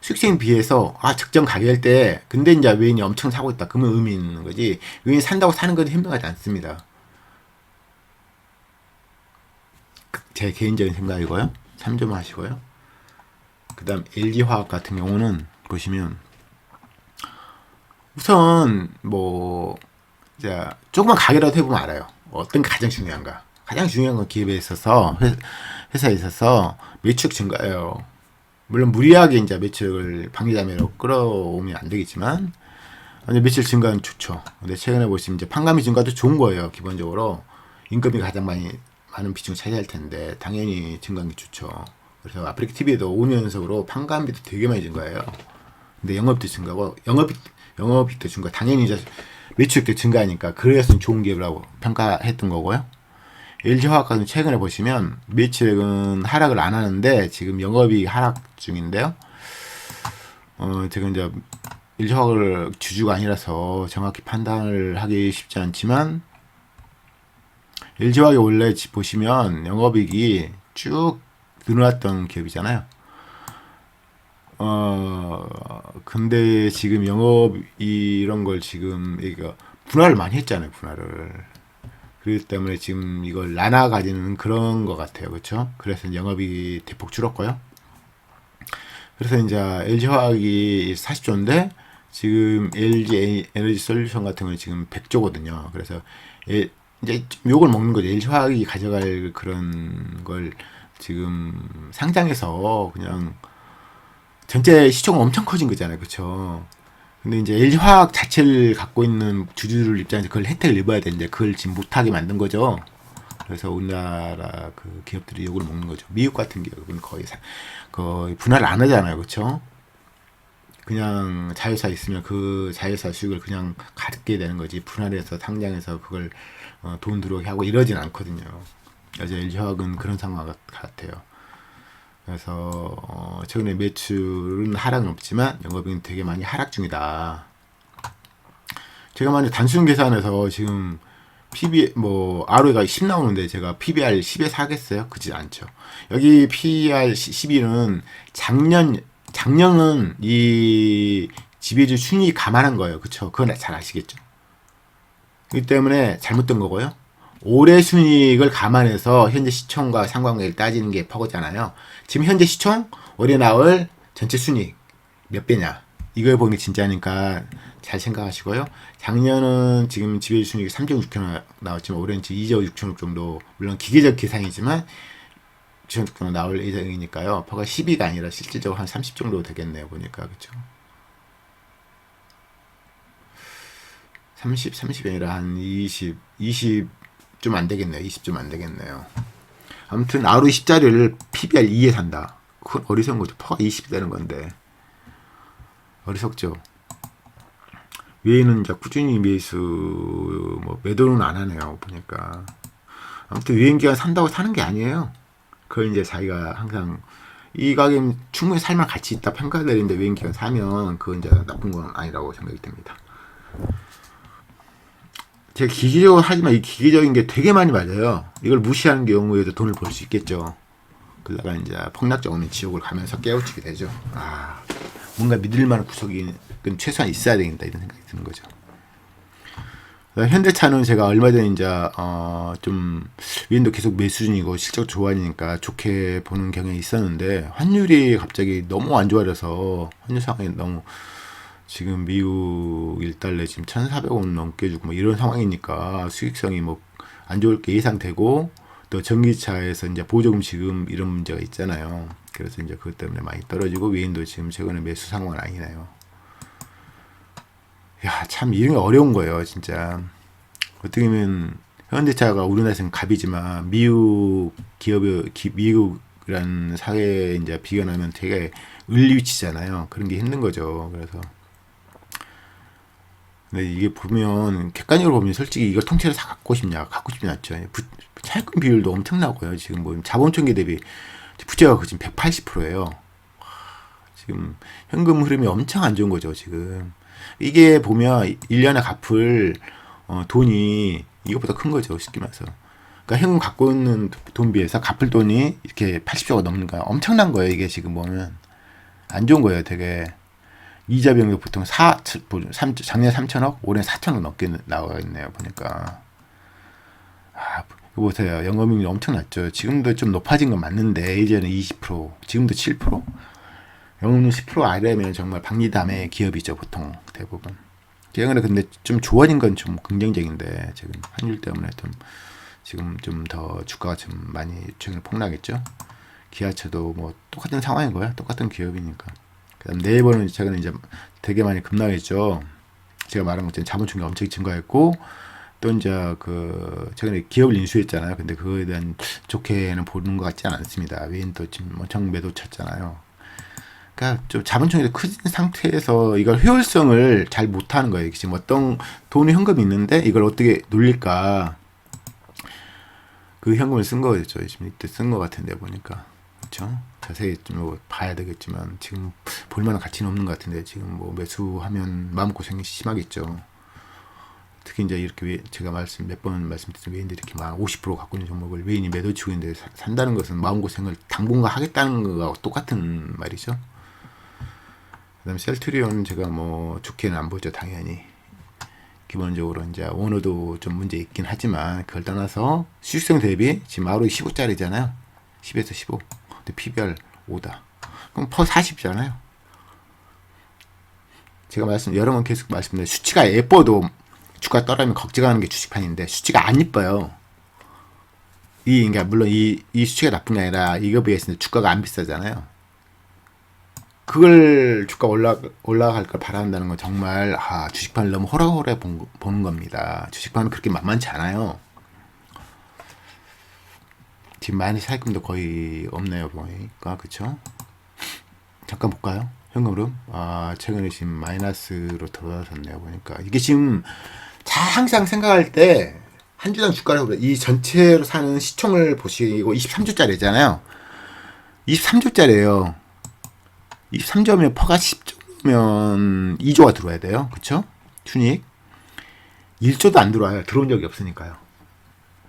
수익성에 비해서 적정 가격일 때 근데 이제 외인이 엄청 사고 있다. 그러면 의미 있는 거지. 외인이 산다고 사는 건 현명하지 않습니다. 제 개인적인 생각이고요. 참조하시고요. 그 다음 LG화학 같은 경우는 보시면 우선 뭐 이제 조금만 가게라도 해보면 알아요. 어떤 게 가장 중요한가. 가장 중요한 건 기업에 있어서 회사에 있어서 매출 증가예요. 물론 무리하게 이제 매출을 방기자매로 끌어오면 안 되겠지만 매출 증가는 좋죠. 근데 최근에 보시면 이제 판관비 증가도 좋은 거예요. 기본적으로 임금이 가장 많은 비중을 차지할 텐데 당연히 증가한 게 좋죠. 그래서 아프리카 TV에도 5년 연속으로 판관비도 되게 많이 증가해요. 근데 영업도 증가고 영업이익도 증가. 당연히 이제 매출도 증가하니까 그래서 좋은 기업이라고 평가했던 거고요. LG화학 같은 최근에 보시면 매출액은 하락을 안 하는데 지금 영업이 하락 중인데요. 제가 이제 LG화학을 주주가 아니라서 정확히 판단을 하기 쉽지 않지만 LG화학이 원래 보시면 영업이익이 쭉 늘어났던 기업이잖아요. 근데 지금 영업 이런 걸 지금 분할을 많이 했잖아요. 분할을. 그렇기 때문에 지금 이걸 나눠가지는 그런 것 같아요. 그렇죠? 그래서 영업이 대폭 줄었고요. 그래서 이제 LG화학이 40조인데 지금 LG 에너지 솔루션 같은 경우는 지금 100조거든요. 그래서 이제 욕을 먹는 거죠. LG화학이 가져갈 그런 걸 지금 상장해서 그냥 전체 시총은 엄청 커진 거잖아요. 그렇죠? 근데 이제 LG화학 자체를 갖고 있는 주주들 입장에서 그걸 혜택을 입어야 되는데 그걸 지금 못하게 만든 거죠. 그래서 우리나라 그 기업들이 욕을 먹는 거죠. 미국 같은 기업은 거의 분할을 안 하잖아요. 그렇죠? 그냥 자회사 있으면 그 자회사 수익을 그냥 갖게 되는 거지 분할해서 상장해서 그걸 돈 들어오게 하고 이러진 않거든요. 그래서 LG화학은 그런 상황 같아요. 그래서 최근에 매출은 하락은 없지만 영업이익은 되게 많이 하락 중이다. 제가 만약 단순 계산해서 지금 ROE가 10 나오는데 제가 PBR 10에 사겠어요? 그렇지 않죠. 여기 PBR 11은 작년은 이 지배주 순이익 감안한 거예요. 그쵸? 그건 잘 아시겠죠? 그렇기 때문에 잘못된 거고요. 올해 순이익을 감안해서 현재 시총과 상관관계를 따지는 게 퍼거잖아요. 지금 현재 시총, 올해 나올 전체 순이익 몇 배냐? 이걸 보는 게 진짜니까 잘 생각하시고요. 작년은 지금 지배율 순이익이 3.6천원 나왔지만 올해는 2조 6천억 정도, 물론 기계적 계산이지만 6천억 정도 나올 예정이니까요. 퍼가 12가 아니라 실질적으로 한 30 정도 되겠네요. 보니까 그렇죠. 30이 아니라 한 20 좀 안 되겠네요. 20 좀 안 되겠네요. 아무튼 ROE10짜리를 PBR 2에 산다. 그건 어리석은 거죠. 퍼가 20이 되는 건데. 어리석죠. 외에는 이제 꾸준히 매수, 매도는 안 하네요. 보니까. 아무튼 유행기간 산다고 사는 게 아니에요. 그걸 이제 자기가 항상 이 가격은 충분히 살만 가치 있다 평가되는데 유행기간 사면 그건 이제 나쁜 건 아니라고 생각이 됩니다. 제가 기계적으로 하지만 이 기계적인 게 되게 많이 맞아요. 이걸 무시하는 경우에도 돈을 벌 수 있겠죠. 그러다가 이제 폭락적 없는 지옥을 가면서 깨우치게 되죠. 뭔가 믿을 만한 구석이 최소한 있어야 되겠다 이런 생각이 드는 거죠. 현대차는 제가 얼마 전에 이제 좀 위엔도 계속 매수 중이고 실적 좋아지니까 좋게 보는 경향이 있었는데 환율이 갑자기 너무 안 좋아져서 환율 상황이 너무 지금 미국 1달러 지금 1,400원 넘게 주고 이런 상황이니까 수익성이 안 좋을 게 예상되고 또 전기차에서 이제 보조금 지금 이런 문제가 있잖아요. 그래서 이제 그것 때문에 많이 떨어지고 위엔도 지금 최근에 매수 상황은 아니네요. 야, 참 이런 게 어려운 거예요, 진짜. 어떻게 보면 현대차가 우리나라에서는 갑이지만 미국 미국이라는 사회에 이제 비교하면 되게 을위치잖아요. 그런 게 힘든 거죠. 그래서 근데 이게 보면 객관적으로 보면 솔직히 이걸 통째로 다 갖고 싶냐, 갖고 싶지 않죠. 차입금 비율도 엄청나고요. 지금 자본 총계 대비 부채가 지금 180%예요. 지금 현금 흐름이 엄청 안 좋은 거죠, 지금. 이게 보면 1년에 갚을 돈이 이것보다 큰 거죠, 쉽게 말해서. 그러니까 현금 갖고 있는 돈 비해서 갚을 돈이 이렇게 80조가 넘는 거야. 엄청난 거예요, 이게 지금 보면. 안 좋은 거예요, 되게. 이자 비용도 보통 작년에 3천억, 올해는 4천억 넘게 나와 있네요, 보니까. 이거 보세요. 연금률이 엄청 낮죠. 지금도 좀 높아진 건 맞는데, 예전에 20%, 지금도 7%. 연금률 10% 아래면 정말 박리담의 기업이죠, 보통, 대부분. 최근에 근데 좀 좋아진 건 좀 긍정적인데, 지금 환율 때문에 지금 좀 더 주가가 좀 많이 최근에 폭락했죠. 기아차도 똑같은 상황인 거야. 똑같은 기업이니까. 그다음 네이버는 최근에 이제 되게 많이 급락했죠. 제가 말한 것처럼 자본총계 엄청 증가했고, 또 이제 최근에 기업을 인수했잖아요. 근데 그거에 대한 좋게는 보는 것 같지 않습니다. 위엔도 지금 엄청 매도 쳤잖아요. 그러니까 좀 자본총계도 큰 상태에서 이걸 효율성을 잘 못하는 거예요. 지금 어떤 돈이 현금이 있는데 이걸 어떻게 놀릴까? 그 현금을 쓴 거였죠. 지금 이때 쓴 거 같은데 보니까. 그렇죠? 자세히 좀 봐야 되겠지만 지금 볼만한 가치는 없는 것 같은데 지금 매수하면 마음고생이 심하겠죠. 특히 이제 이렇게 제가 몇 번 말씀드린 외인들이 이렇게 막 50% 갖고 있는 종목을 외인이 매도치고 있는데 산다는 것은 마음고생을 당분간 하겠다는 거와 똑같은 말이죠. 그다음 셀트리온 제가 좋게는 안 보죠, 당연히. 기본적으로 이제 오너도 좀 문제 있긴 하지만 그걸 떠나서 수익성 대비 지금 ROE 15짜리잖아요. 10에서 15. 근데 PBR 5다. 그럼 퍼 40잖아요. 제가 여러 번 계속 말씀드린 수치가 예뻐도 주가 떨어지면 걱정하는 게 주식판인데 수치가 안 이뻐요. 그러니까 물론 이 수치가 나쁜 게 아니라 이거 비해서 주가가 안 비싸잖아요. 그걸 주가 올라갈 걸 바란다는 건 정말 주식판을 너무 호락호락 보는 겁니다. 주식판은 그렇게 만만치 않아요. 지금 마이너스 차입금도 거의 없네요, 보니까. 그쵸? 잠깐 볼까요? 현금으로. 최근에 지금 마이너스로 들어섰네요, 보니까. 이게 지금 항상 생각할 때 한 주당 주가를 이 전체로 사는 시총을 보시고 23주짜리잖아요. 23주짜리예요. 23조면 퍼가 10조면 2조가 들어와야 돼요. 그쵸? 순이익 1조도 안 들어와요. 들어온 적이 없으니까요.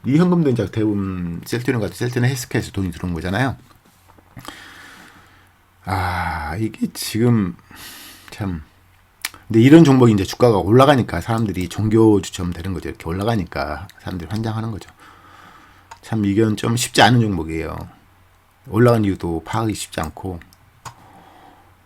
이 현금도 이제 대부분 셀트리온 같은 셀트리온 헬스케어에서 돈이 들어온 거잖아요. 이게 지금 참. 근데 이런 종목이 이제 주가가 올라가니까 사람들이 종교주처럼 되는 거죠. 이렇게 올라가니까 사람들이 환장하는 거죠. 참 이건 좀 쉽지 않은 종목이에요. 올라간 이유도 파악이 쉽지 않고.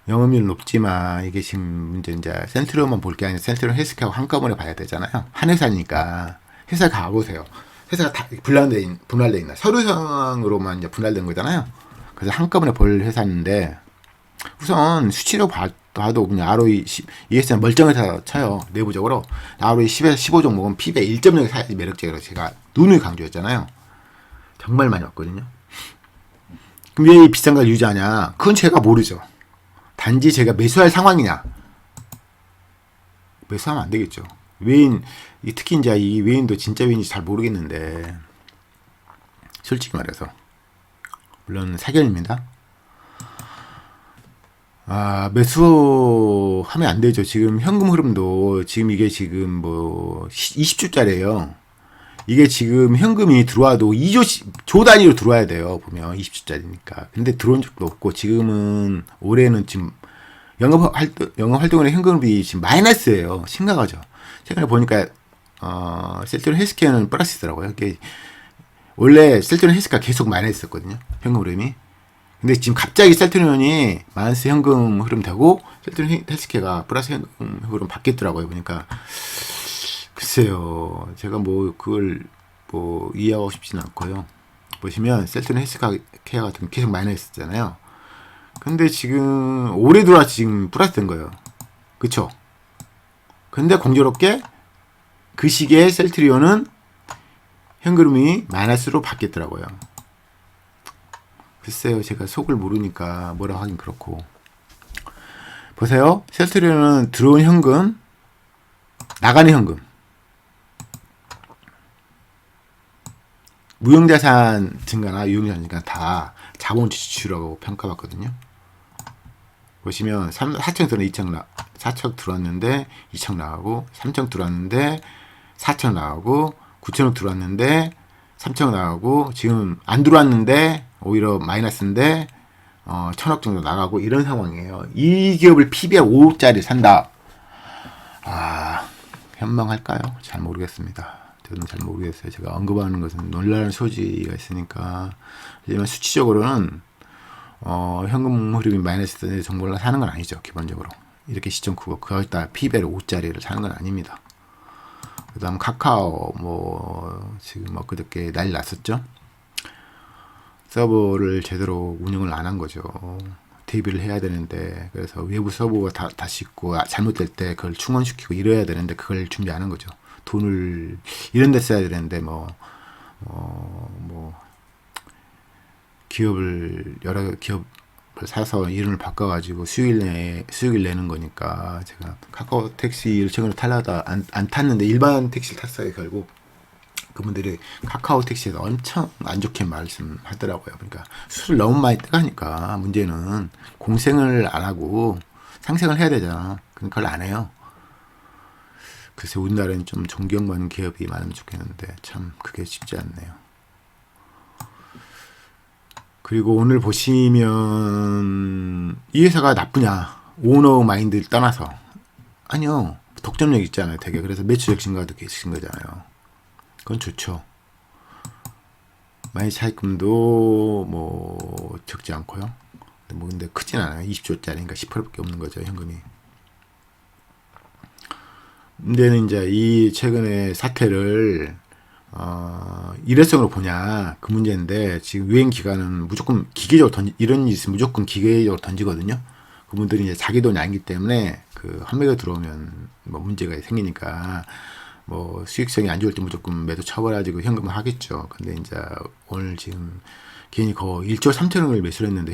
영업률 높지만 이게 지금 문제 이제 센트리온만 볼 게 아니라 센트리온 헬스케어하고 한꺼번에 봐야 되잖아요. 한 회사니까 회사 가보세요. 회사가 다 분할돼 있나? 서류상으로만 이제 분할된 거잖아요. 그래서 한꺼번에 볼 회사인데 우선 수치로 봐도 그냥 ROE ES는 멀쩡해서 쳐요. 내부적으로 ROE 10에서 15 종목은 PBR 1.0이 사야지 매력적이라고 제가 누누이 강조했잖아요. 정말 많이 왔거든요. 그럼 왜 이 비싼 걸 유지하냐? 그건 제가 모르죠. 단지 제가 매수할 상황이냐? 매수하면 안 되겠죠. 외인, 특히 이제 이 외인도 진짜 외인인지 잘 모르겠는데, 솔직히 말해서. 물론 사견입니다. 매수하면 안 되죠. 지금 현금 흐름도 지금 이게 지금 뭐 20주짜리예요. 이게 지금 현금이 들어와도 2조 단위로 들어와야 돼요. 보면 20주짜리니까. 근데 들어온 적도 없고 지금은 올해는 지금 영업 활동의 현금이 지금 마이너스예요. 심각하죠. 최근에 보니까 셀트리온 헬스케어는 플러스더라고요. 원래 셀트리온 헬스케어가 계속 마이너스였거든요. 현금 흐름이. 근데 지금 갑자기 셀트리온이 마이너스 현금 흐름 되고 셀트리온 헬스케어가 플러스 현금 흐름 바뀌었더라고요. 보니까 글쎄요. 제가 뭐 그걸 뭐 이해하고 싶지는 않고요. 보시면 셀트리온 헬스케어 같은 거 계속 마이너스였잖아요. 근데 지금 올해 들어와서 지금 플러스 된 거예요. 그쵸? 근데 공교롭게 그 시기에 셀트리온은 현금이 마이너스로 바뀌었더라고요. 글쎄요. 제가 속을 모르니까 뭐라고 하긴 그렇고. 보세요. 셀트리온은 들어온 현금, 나가는 현금. 무형자산 증가나 유형자산 증가 다 자본 지출이라고 평가받거든요. 보시면 4천 들어왔는데 4천 들어왔는데 2천 나가고 3천 들어왔는데 4천 나가고 9천억 들어왔는데 3천 나가고 지금 안 들어왔는데 오히려 마이너스인데 1,000억 정도 나가고 이런 상황이에요. 이 기업을 PBR 5짜리 산다. 현명할까요? 잘 모르겠습니다. 저는 잘 모르겠어요. 제가 언급하는 것은 논란의 소지가 있으니까. 하지만 수치적으로는 현금 흐름이 마이너스 정보를 사는 건 아니죠. 기본적으로. 이렇게 시점 크고 거기다 PBR 5짜리를 사는 건 아닙니다. 그 다음 카카오 지금 그저께 난리 났었죠. 서버를 제대로 운영을 안 한 거죠. 대비를 해야 되는데 그래서 외부 서버가 다 씻고 잘못될 때 그걸 충원시키고 이래야 되는데 그걸 준비 안 한 거죠. 돈을 이런 데 써야 되는데 여러 기업을 사서 이름을 바꿔가지고 수익을 내는 거니까 제가 카카오 택시를 최근에 타려다 안 탔는데 일반 택시를 탔어요. 결국 그분들이 카카오 택시에서 엄청 안 좋게 말씀하더라고요. 그러니까 수를 너무 많이 떼가니까 문제는 공생을 안 하고 상생을 해야 되잖아. 그러니까 그걸 안 해요. 글쎄 우리나라는 좀 존경받는 기업이 많으면 좋겠는데 참 그게 쉽지 않네요. 그리고 오늘 보시면 이 회사가 나쁘냐 오너 마인드를 떠나서 아니요. 독점력 있잖아요. 되게. 그래서 매출액 증가도 계신 거잖아요. 그건 좋죠. 많이 차입금도 적지 않고요. 근데 크진 않아요. 20조짜리니까 10%밖에 없는 거죠. 현금이. 문제는 이제 이 최근에 사태를 일회성으로 보냐 그 문제인데 지금 유행 기간은 무조건 기계적으로 이런 일이 있으면 무조건 기계적으로 던지거든요. 그분들이 이제 자기 돈이 아니기 때문에 그 환매가 들어오면 문제가 생기니까 수익성이 안 좋을 때 무조건 매도 쳐버려가지고 현금을 하겠죠. 근데 이제 오늘 지금 개인이 거의 1조 3천억을 매수를 했는데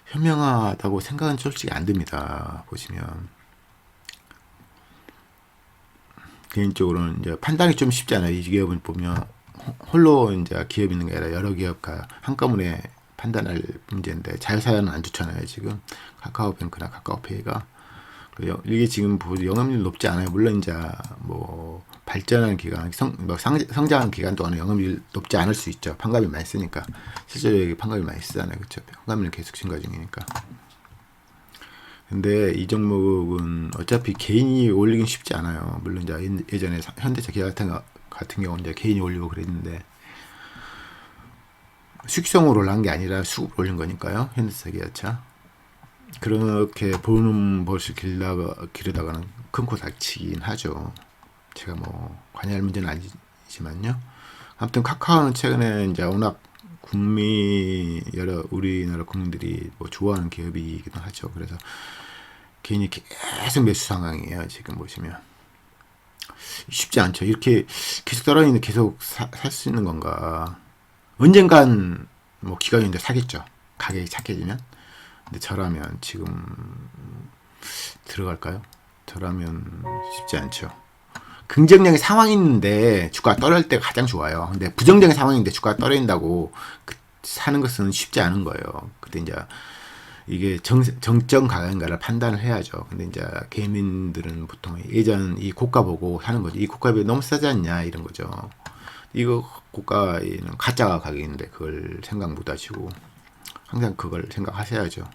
현명하다고 생각은 솔직히 안 듭니다. 보시면. 개인적으로는 이제 판단이 좀 쉽지 않아요. 이 기업을 보면 홀로 이제 기업이 있는 게 아니라 여러 기업과 한꺼번에 판단할 문제인데 자회사는 안 좋잖아요. 지금 카카오뱅크나 카카오페이가 이게 지금 영업률 높지 않아요. 물론 이제 발전하는 기간, 성장하는 기간 동안에 영업률 높지 않을 수 있죠. 판관비 많이 쓰니까 실제로 여기 판관비 많이 쓰잖아요. 그렇죠? 판관비는 계속 증가 중이니까. 근데 이 종목은 어차피 개인이 올리긴 쉽지 않아요. 물론 이제 예전에 현대차 기아 같은 경우는 이제 개인이 올리고 그랬는데 수익성으로 올라간 게 아니라 수급으로 올린 거니까요. 현대차 기아차. 그렇게 보는 벌을 기르다가는 큰 코 다치긴 하죠. 제가 뭐 관여할 문제는 아니지만요. 아무튼 카카오는 최근에 이제 워낙 우리나라 국민들이 뭐 좋아하는 기업이기도 하죠. 그래서 개인이 계속 매수 상황이에요. 지금 보시면 쉽지 않죠. 이렇게 계속 떨어지는데 계속 살 수 있는 건가? 언젠간 뭐 기간이 있는데 사겠죠. 가격이 착해지면. 근데 저라면 지금 들어갈까요? 저라면 쉽지 않죠. 긍정적인 상황이 있는데 주가가 떨어질 때가 가장 좋아요. 근데 부정적인 상황인데 주가가 떨어진다고 사는 것은 쉽지 않은 거예요. 그때 이제 이게 정점 가격인가를 판단을 해야죠. 근데 이제 개민들은 보통 예전 이 고가 보고 사는 거죠. 이 고가비 너무 싸지 않냐 이런 거죠. 이거 고가에는 가짜 가격인데 그걸 생각 못 하시고 항상 그걸 생각하셔야죠.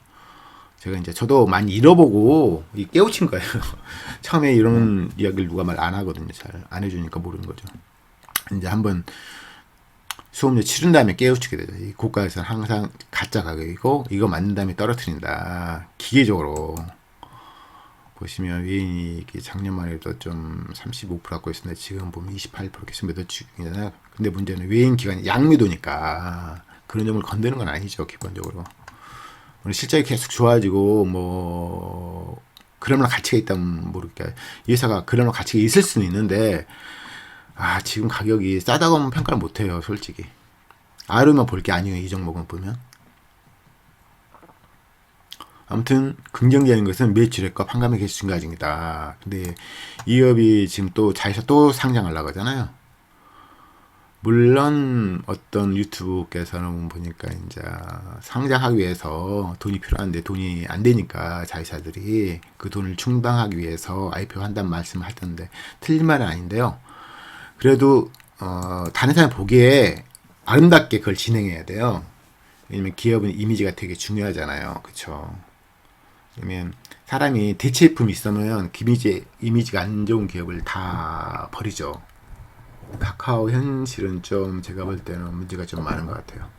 제가 이제 저도 많이 잃어보고 깨우친 거예요. 처음에 이런 이야기를 누가 말 안 하거든요. 잘 안 해주니까 모르는 거죠. 이제 한번 수업료 치른 다음에 깨우치게 되죠. 이 고가에서는 항상 가짜 가격이고 이거 맞는 다음에 떨어뜨린다. 기계적으로 보시면 외인이 작년만 해도 좀 35% 갖고 있었는데 지금 보면 28% 계속 매도 중이잖아요. 근데 문제는 외인 기간이 양매도니까 그런 점을 건드는 건 아니죠. 기본적으로 실적이 계속 좋아지고 뭐 그러면 가치가 있다면 모르겠다. 이 회사가 그러면 가치가 있을 수는 있는데 지금 가격이 싸다고 하면 평가를 못해요. 솔직히 아르면 볼 게 아니에요. 이 종목은 보면. 아무튼 긍정적인 것은 매출액과 판관비 개수 증가 중이다. 근데 이 기업이 지금 또 자회사 또 상장하려고 하잖아요. 물론 어떤 유튜브께서는 보니까 이제 상장하기 위해서 돈이 필요한데 돈이 안 되니까 자회사들이 그 돈을 충당하기 위해서 IPO 한다는 말씀을 하던데 틀린 말은 아닌데요. 그래도 다른 사람이 보기에 아름답게 그걸 진행해야 돼요. 왜냐면 기업은 이미지가 되게 중요하잖아요. 그쵸? 왜냐면 사람이 대체품이 있으면 이미지가 안 좋은 기업을 다 버리죠. 카카오 현실은 좀 제가 볼 때는 문제가 좀 많은 것 같아요.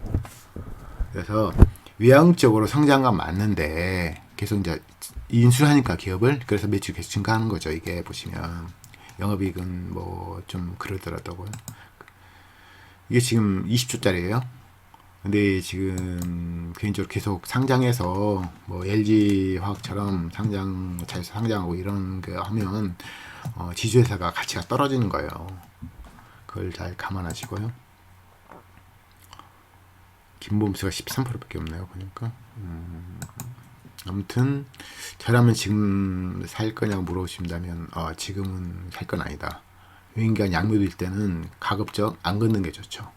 그래서 외형적으로 성장감 맞는데 계속 이제 인수하니까 기업을 그래서 매출 계속 증가하는 거죠. 이게 보시면 영업이익은 뭐 좀 그러더라고요. 이게 지금 20조짜리예요. 근데 지금 개인적으로 계속 상장해서 뭐 LG 화학처럼 자회사 상장하고 이런 거 하면 지주회사가 가치가 떨어지는 거예요. 그걸 잘 감안하시고요. 김범수가 13%밖에 없네요. 보니까. 아무튼 저라면 지금 살 거냐고 물어보신다면 지금은 살 건 아니다. 유인기간 양매도일 때는 가급적 안 걷는 게 좋죠.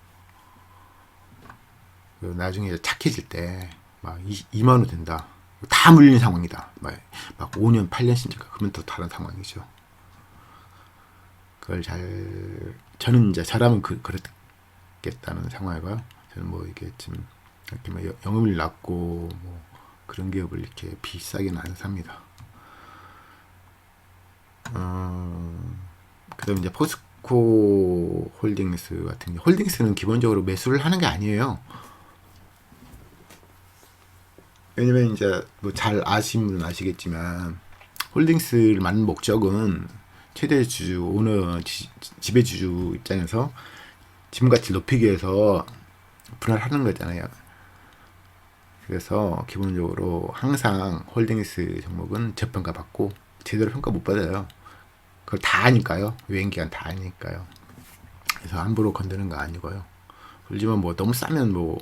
나중에 착해질 때 막 2만 원 된다. 다 물린 상황이다. 막 5년, 8년 신자가 그러면 또 다른 상황이죠. 그걸 저는 이제 저라면 그랬겠다는 상황이고요. 저는 뭐 이게 지금 이렇게 뭐 영업을 낮고 뭐 그런 기업을 이렇게 비싸게는 안 삽니다. 그다음에 이제 포스코 홀딩스 같은 게 홀딩스는 기본적으로 매수를 하는 게 아니에요. 왜냐면 이제 뭐 잘 아시는 분은 아시겠지만 홀딩스를 만든 목적은 최대 주주 오너 지배주주 입장에서 지분 가치를 높이기 위해서 분할을 하는 거잖아요. 그래서 기본적으로 항상 홀딩스 종목은 저평가 받고 제대로 평가 못 받아요. 그걸 다 아니까요. 유행기간 다 아니까요. 그래서 함부로 건드는 거 아니고요. 그렇지만 뭐 너무 싸면 뭐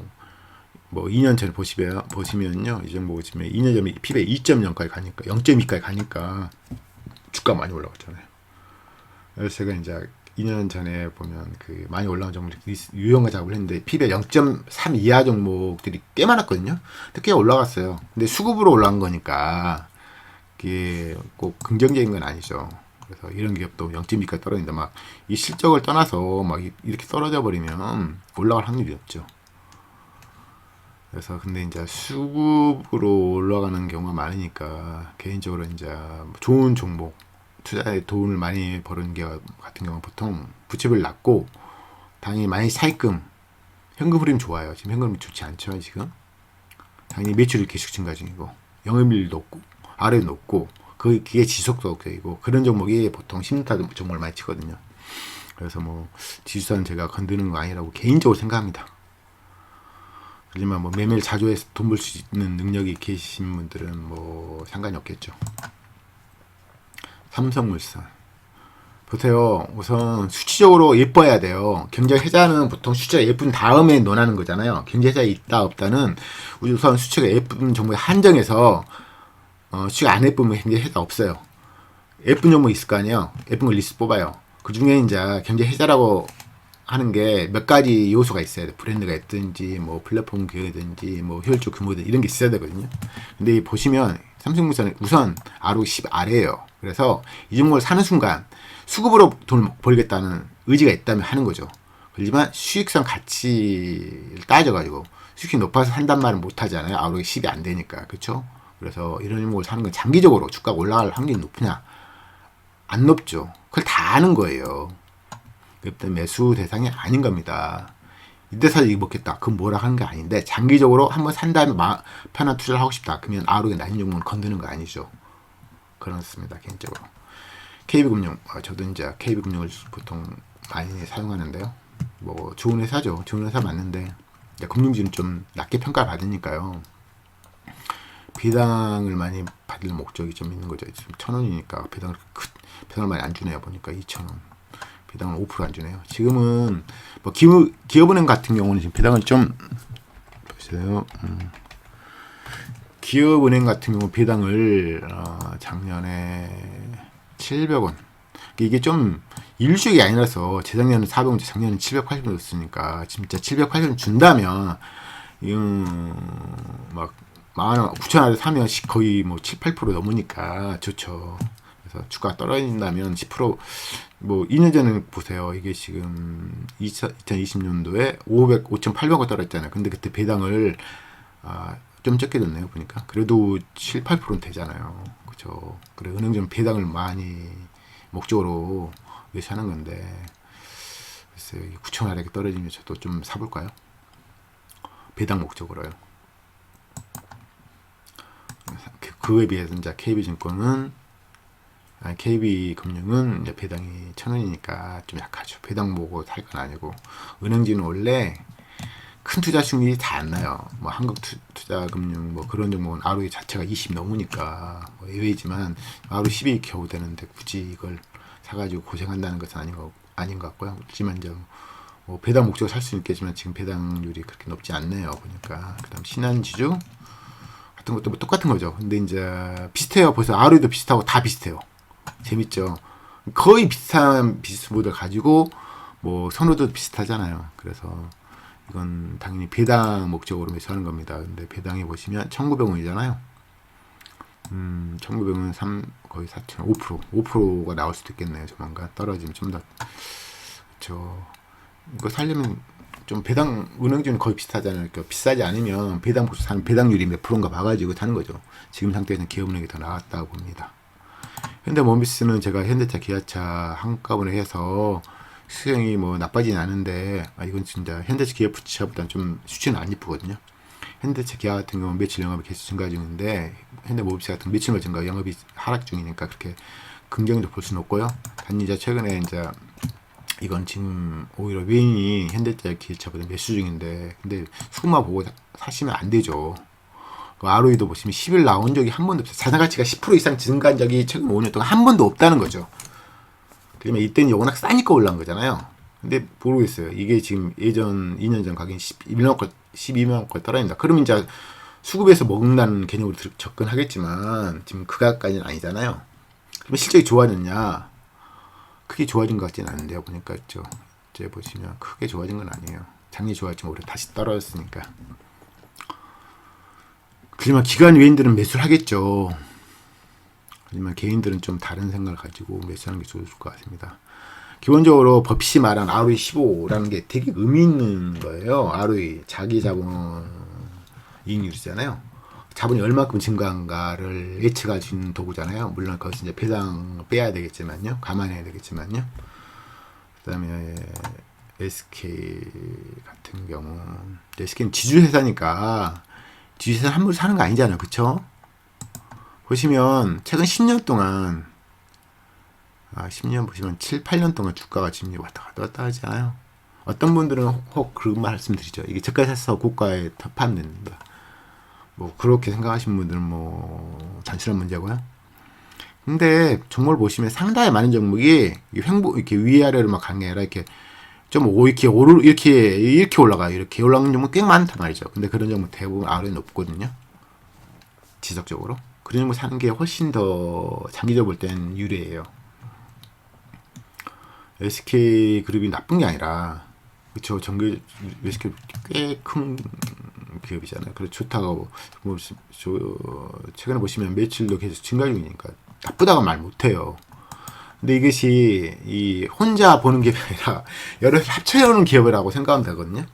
2년 전에 보시면요. 이 종목 보시면 2년 전에 PB 2.0까지 가니까 0.2까지 가니까 주가 많이 올라갔잖아요. 그래서 제가 이제 2년 전에 보면 그 많이 올라온 종목 유형과 작업을 했는데 PB 0.3 이하 종목들이 꽤 많았거든요. 근데 꽤 올라갔어요. 근데 수급으로 올라간 거니까 그게 꼭 긍정적인 건 아니죠. 그래서 이런 기업도 0.2까지 떨어진다. 막 이 실적을 떠나서 막 이렇게 떨어져 버리면 올라갈 확률이 없죠. 그래서 근데 이제 수급으로 올라가는 경우가 많으니까 개인적으로 이제 좋은 종목 투자에 돈을 많이 버는 기업 같은 경우는 보통 부채비율 낮고 당연히 많이 차입금 현금 흐름 좋아요. 지금 현금 흐름 좋지 않죠 지금. 당연히 매출이 계속 증가 중이고 영업이익 높고 ROE 높고 그게 지속적이고 그런 종목이 보통 신타 종목을 많이 치거든요. 그래서 뭐 지수사는 제가 건드는 거 아니라고 개인적으로 생각합니다. 하지만 뭐 매매를 자주 해서 돈 벌 수 있는 능력이 계신 분들은 뭐 상관이 없겠죠. 삼성물산 보세요. 우선 수치적으로 예뻐야 돼요. 경제회자는 보통 수치가 예쁜 다음에 논하는 거잖아요. 경제회자 있다 없다는 우선 수치가 예쁜 종목에 한정해서 수치가 안 예쁘면 경제회자 없어요. 예쁜 종목 있을 거 아니에요. 예쁜 걸 리스트 뽑아요. 그 중에 이제 경제회자라고 하는 게 몇 가지 요소가 있어야 돼. 브랜드가 있든지, 뭐 플랫폼 규모든지, 뭐 효율적 규모든 이런 게 있어야 되거든요. 근데 보시면 삼성물산은 우선 ROE 10 아래예요. 그래서 이 종목을 사는 순간 수급으로 돈을 벌겠다는 의지가 있다면 하는 거죠. 그렇지만 수익성 가치를 따져가지고 수익이 높아서 산단 말은 못 하잖아요. ROE 10이 안 되니까. 그렇죠? 그래서 이런 종목을 사는 건 장기적으로 주가가 올라갈 확률이 높으냐? 안 높죠. 그걸 다 아는 거예요. 그때 매수 대상이 아닌 겁니다. 이때 사서 이거 먹겠다. 그건 뭐라 하는 게 아닌데 장기적으로 한번 산 다음에 편한 투자를 하고 싶다. 그러면 ROE 낮은 종목은 건드는 거 아니죠. 그렇습니다. 개인적으로. KB금융, 저도 이제 KB금융을 보통 많이 사용하는데요. 뭐 좋은 회사죠. 좋은 회사 맞는데 금융주는 좀 낮게 평가를 받으니까요. 배당을 많이 받을 목적이 좀 있는 거죠. 지금 1,000원이니까 배당을 많이 안 주네요. 보니까 2,000원. 배당을 5%안 주네요. 지금은 뭐 기업은행 같은 경우는 지금 배당을 좀 보세요. 기업은행 같은 경우 배당을 작년에 700원. 이게 좀 일주일이 아니라서 재작년은 400원, 작년은 780원 줬으니까 진짜 780원 준다면 막 10,000원, 9,000원에 사면 거의 뭐 7, 8% 넘으니까 좋죠. 그래서 주가 떨어진다면 10% 뭐 2년 전에 보세요. 이게 지금 2020년도에 5,800원 떨어졌잖아요. 근데 그때 배당을 좀 적게 줬네요. 보니까 그래도 7, 8%는 되잖아요. 그렇죠. 그래 은행좀 배당을 많이 목적으로 위해서 하는 건데 글쎄요. 9,000원 이렇게 떨어지면 저도 좀 사볼까요? 배당 목적으로요. 그에 비해서 이제 KB증권은 KB금융은 이제 배당이 1,000원이니까 좀 약하죠. 배당 보고 살 건 아니고 은행지는 원래 큰 투자 수익률이 다 안 나요. 뭐 한국투자금융 뭐 그런 종목은 ROE 자체가 20 넘으니까 뭐 예외지만 ROE 10이 겨우 되는데 굳이 이걸 사가지고 고생한다는 것은 아닌 것 같고요. 하지만 이제 뭐 배당 목적으로 살 수는 있겠지만 지금 배당률이 그렇게 높지 않네요. 보니까 그다음 신한지주 같은 것도 뭐 똑같은 거죠. 근데 이제 비슷해요. 벌써 ROE도 비슷하고 다 비슷해요. 재밌죠. 거의 비슷한 비즈니스 모델 가지고 뭐 선호도 비슷하잖아요. 그래서 이건 당연히 배당 목적으로 매수하는 겁니다. 근데 배당에 보시면 1,900원이잖아요. 1,900원 거의 4,000원, 5%가 나올 수도 있겠네요. 조만간 떨어지면 좀 더 그렇죠. 이거 살려면 좀 배당 은행주는 거의 비슷하잖아요. 그러니까 비싸지 않으면 배당 사는 배당률이 몇 프로인가 봐가지고 사는 거죠. 지금 상태에서는 기업은행이 더 나았다고 봅니다. 현대모비스는 제가 현대차, 기아차 한꺼번에 해서 수익이 뭐 나빠지는 않은데 이건 진짜 현대차, 기아, 부츠차보다는 좀 수치는 안 이쁘거든요. 현대차, 기아 같은 경우는 매출 영업이 계속 증가 중인데 현대모비스 같은 매출만 증가, 영업이 하락 중이니까 그렇게 긍정적으로 볼 수는 없고요. 단지 이제 최근에 이제 이건 지금 오히려 외인이 현대차, 기아차보다 매수 중인데 근데 수급만 보고 사시면 안 되죠. ROE도 보시면 10일 나온 적이 한 번도 없어요. 자산가치가 10% 이상 증가한 적이 최근 5년 동안 한 번도 없다는 거죠. 그러면 이때는 워낙 싸니까 올라온 거잖아요. 근데 모르겠어요. 이게 지금 예전 2년 전 가격이 12만 건 떨어진다. 그러면 이제 수급에서 먹는다는 개념으로 접근하겠지만 지금 그가까지는 아니잖아요. 그러면 실적이 좋아졌냐? 크게 좋아진 것 같지는 않은데요. 보니까 있죠. 이제 보시면 크게 좋아진 건 아니에요. 작년이 좋았지만 올해 다시 떨어졌으니까. 하지만 기관 외인들은 매수를 하겠죠. 하지만 개인들은 좀 다른 생각을 가지고 매수하는 게 좋을 것 같습니다. 기본적으로 버핏이 말한 ROE 15라는 게 되게 의미 있는 거예요. ROE 자기 자본 이익률이잖아요. 자본이 얼마큼 증가한가를 예측할 수 있는 도구잖아요. 물론 거기서 이제 배당 빼야 되겠지만요. 감안해야 되겠지만요. 그다음에 SK 같은 경우 SK는 지주회사니까 지주회사 함부로 사는 거 아니잖아요. 그쵸? 보시면 최근 10년 동안 10년 보시면 7, 8년 동안 주가가 지금 왔다 하지 않아요. 어떤 분들은 혹 그런 말씀드리죠. 이게 저가 사서 고가에 파는다. 뭐 그렇게 생각하시는 분들은 뭐 단순한 문제고요. 근데 종목을 보시면 상당히 많은 종목이 이렇게 위아래로 막 가는 게 아니라 이렇게 좀 이렇게 올라가요. 이렇게 올라가는 종목 꽤 많단 말이죠. 근데 그런 종목 대부분 아래에 높거든요. 지속적으로. 그런 종목 사는 게 훨씬 더 장기적으로 볼 땐 유리해요. SK그룹이 나쁜 게 아니라, 그쵸, SK 꽤 큰 기업이잖아요. 그래서 좋다고, 최근에 보시면 매출도 계속 증가 중이니까 나쁘다고 말 못해요. 근데 이것이 혼자 보는 기업이 아니라 여러 합쳐오는 기업이라고 생각하면 되거든요.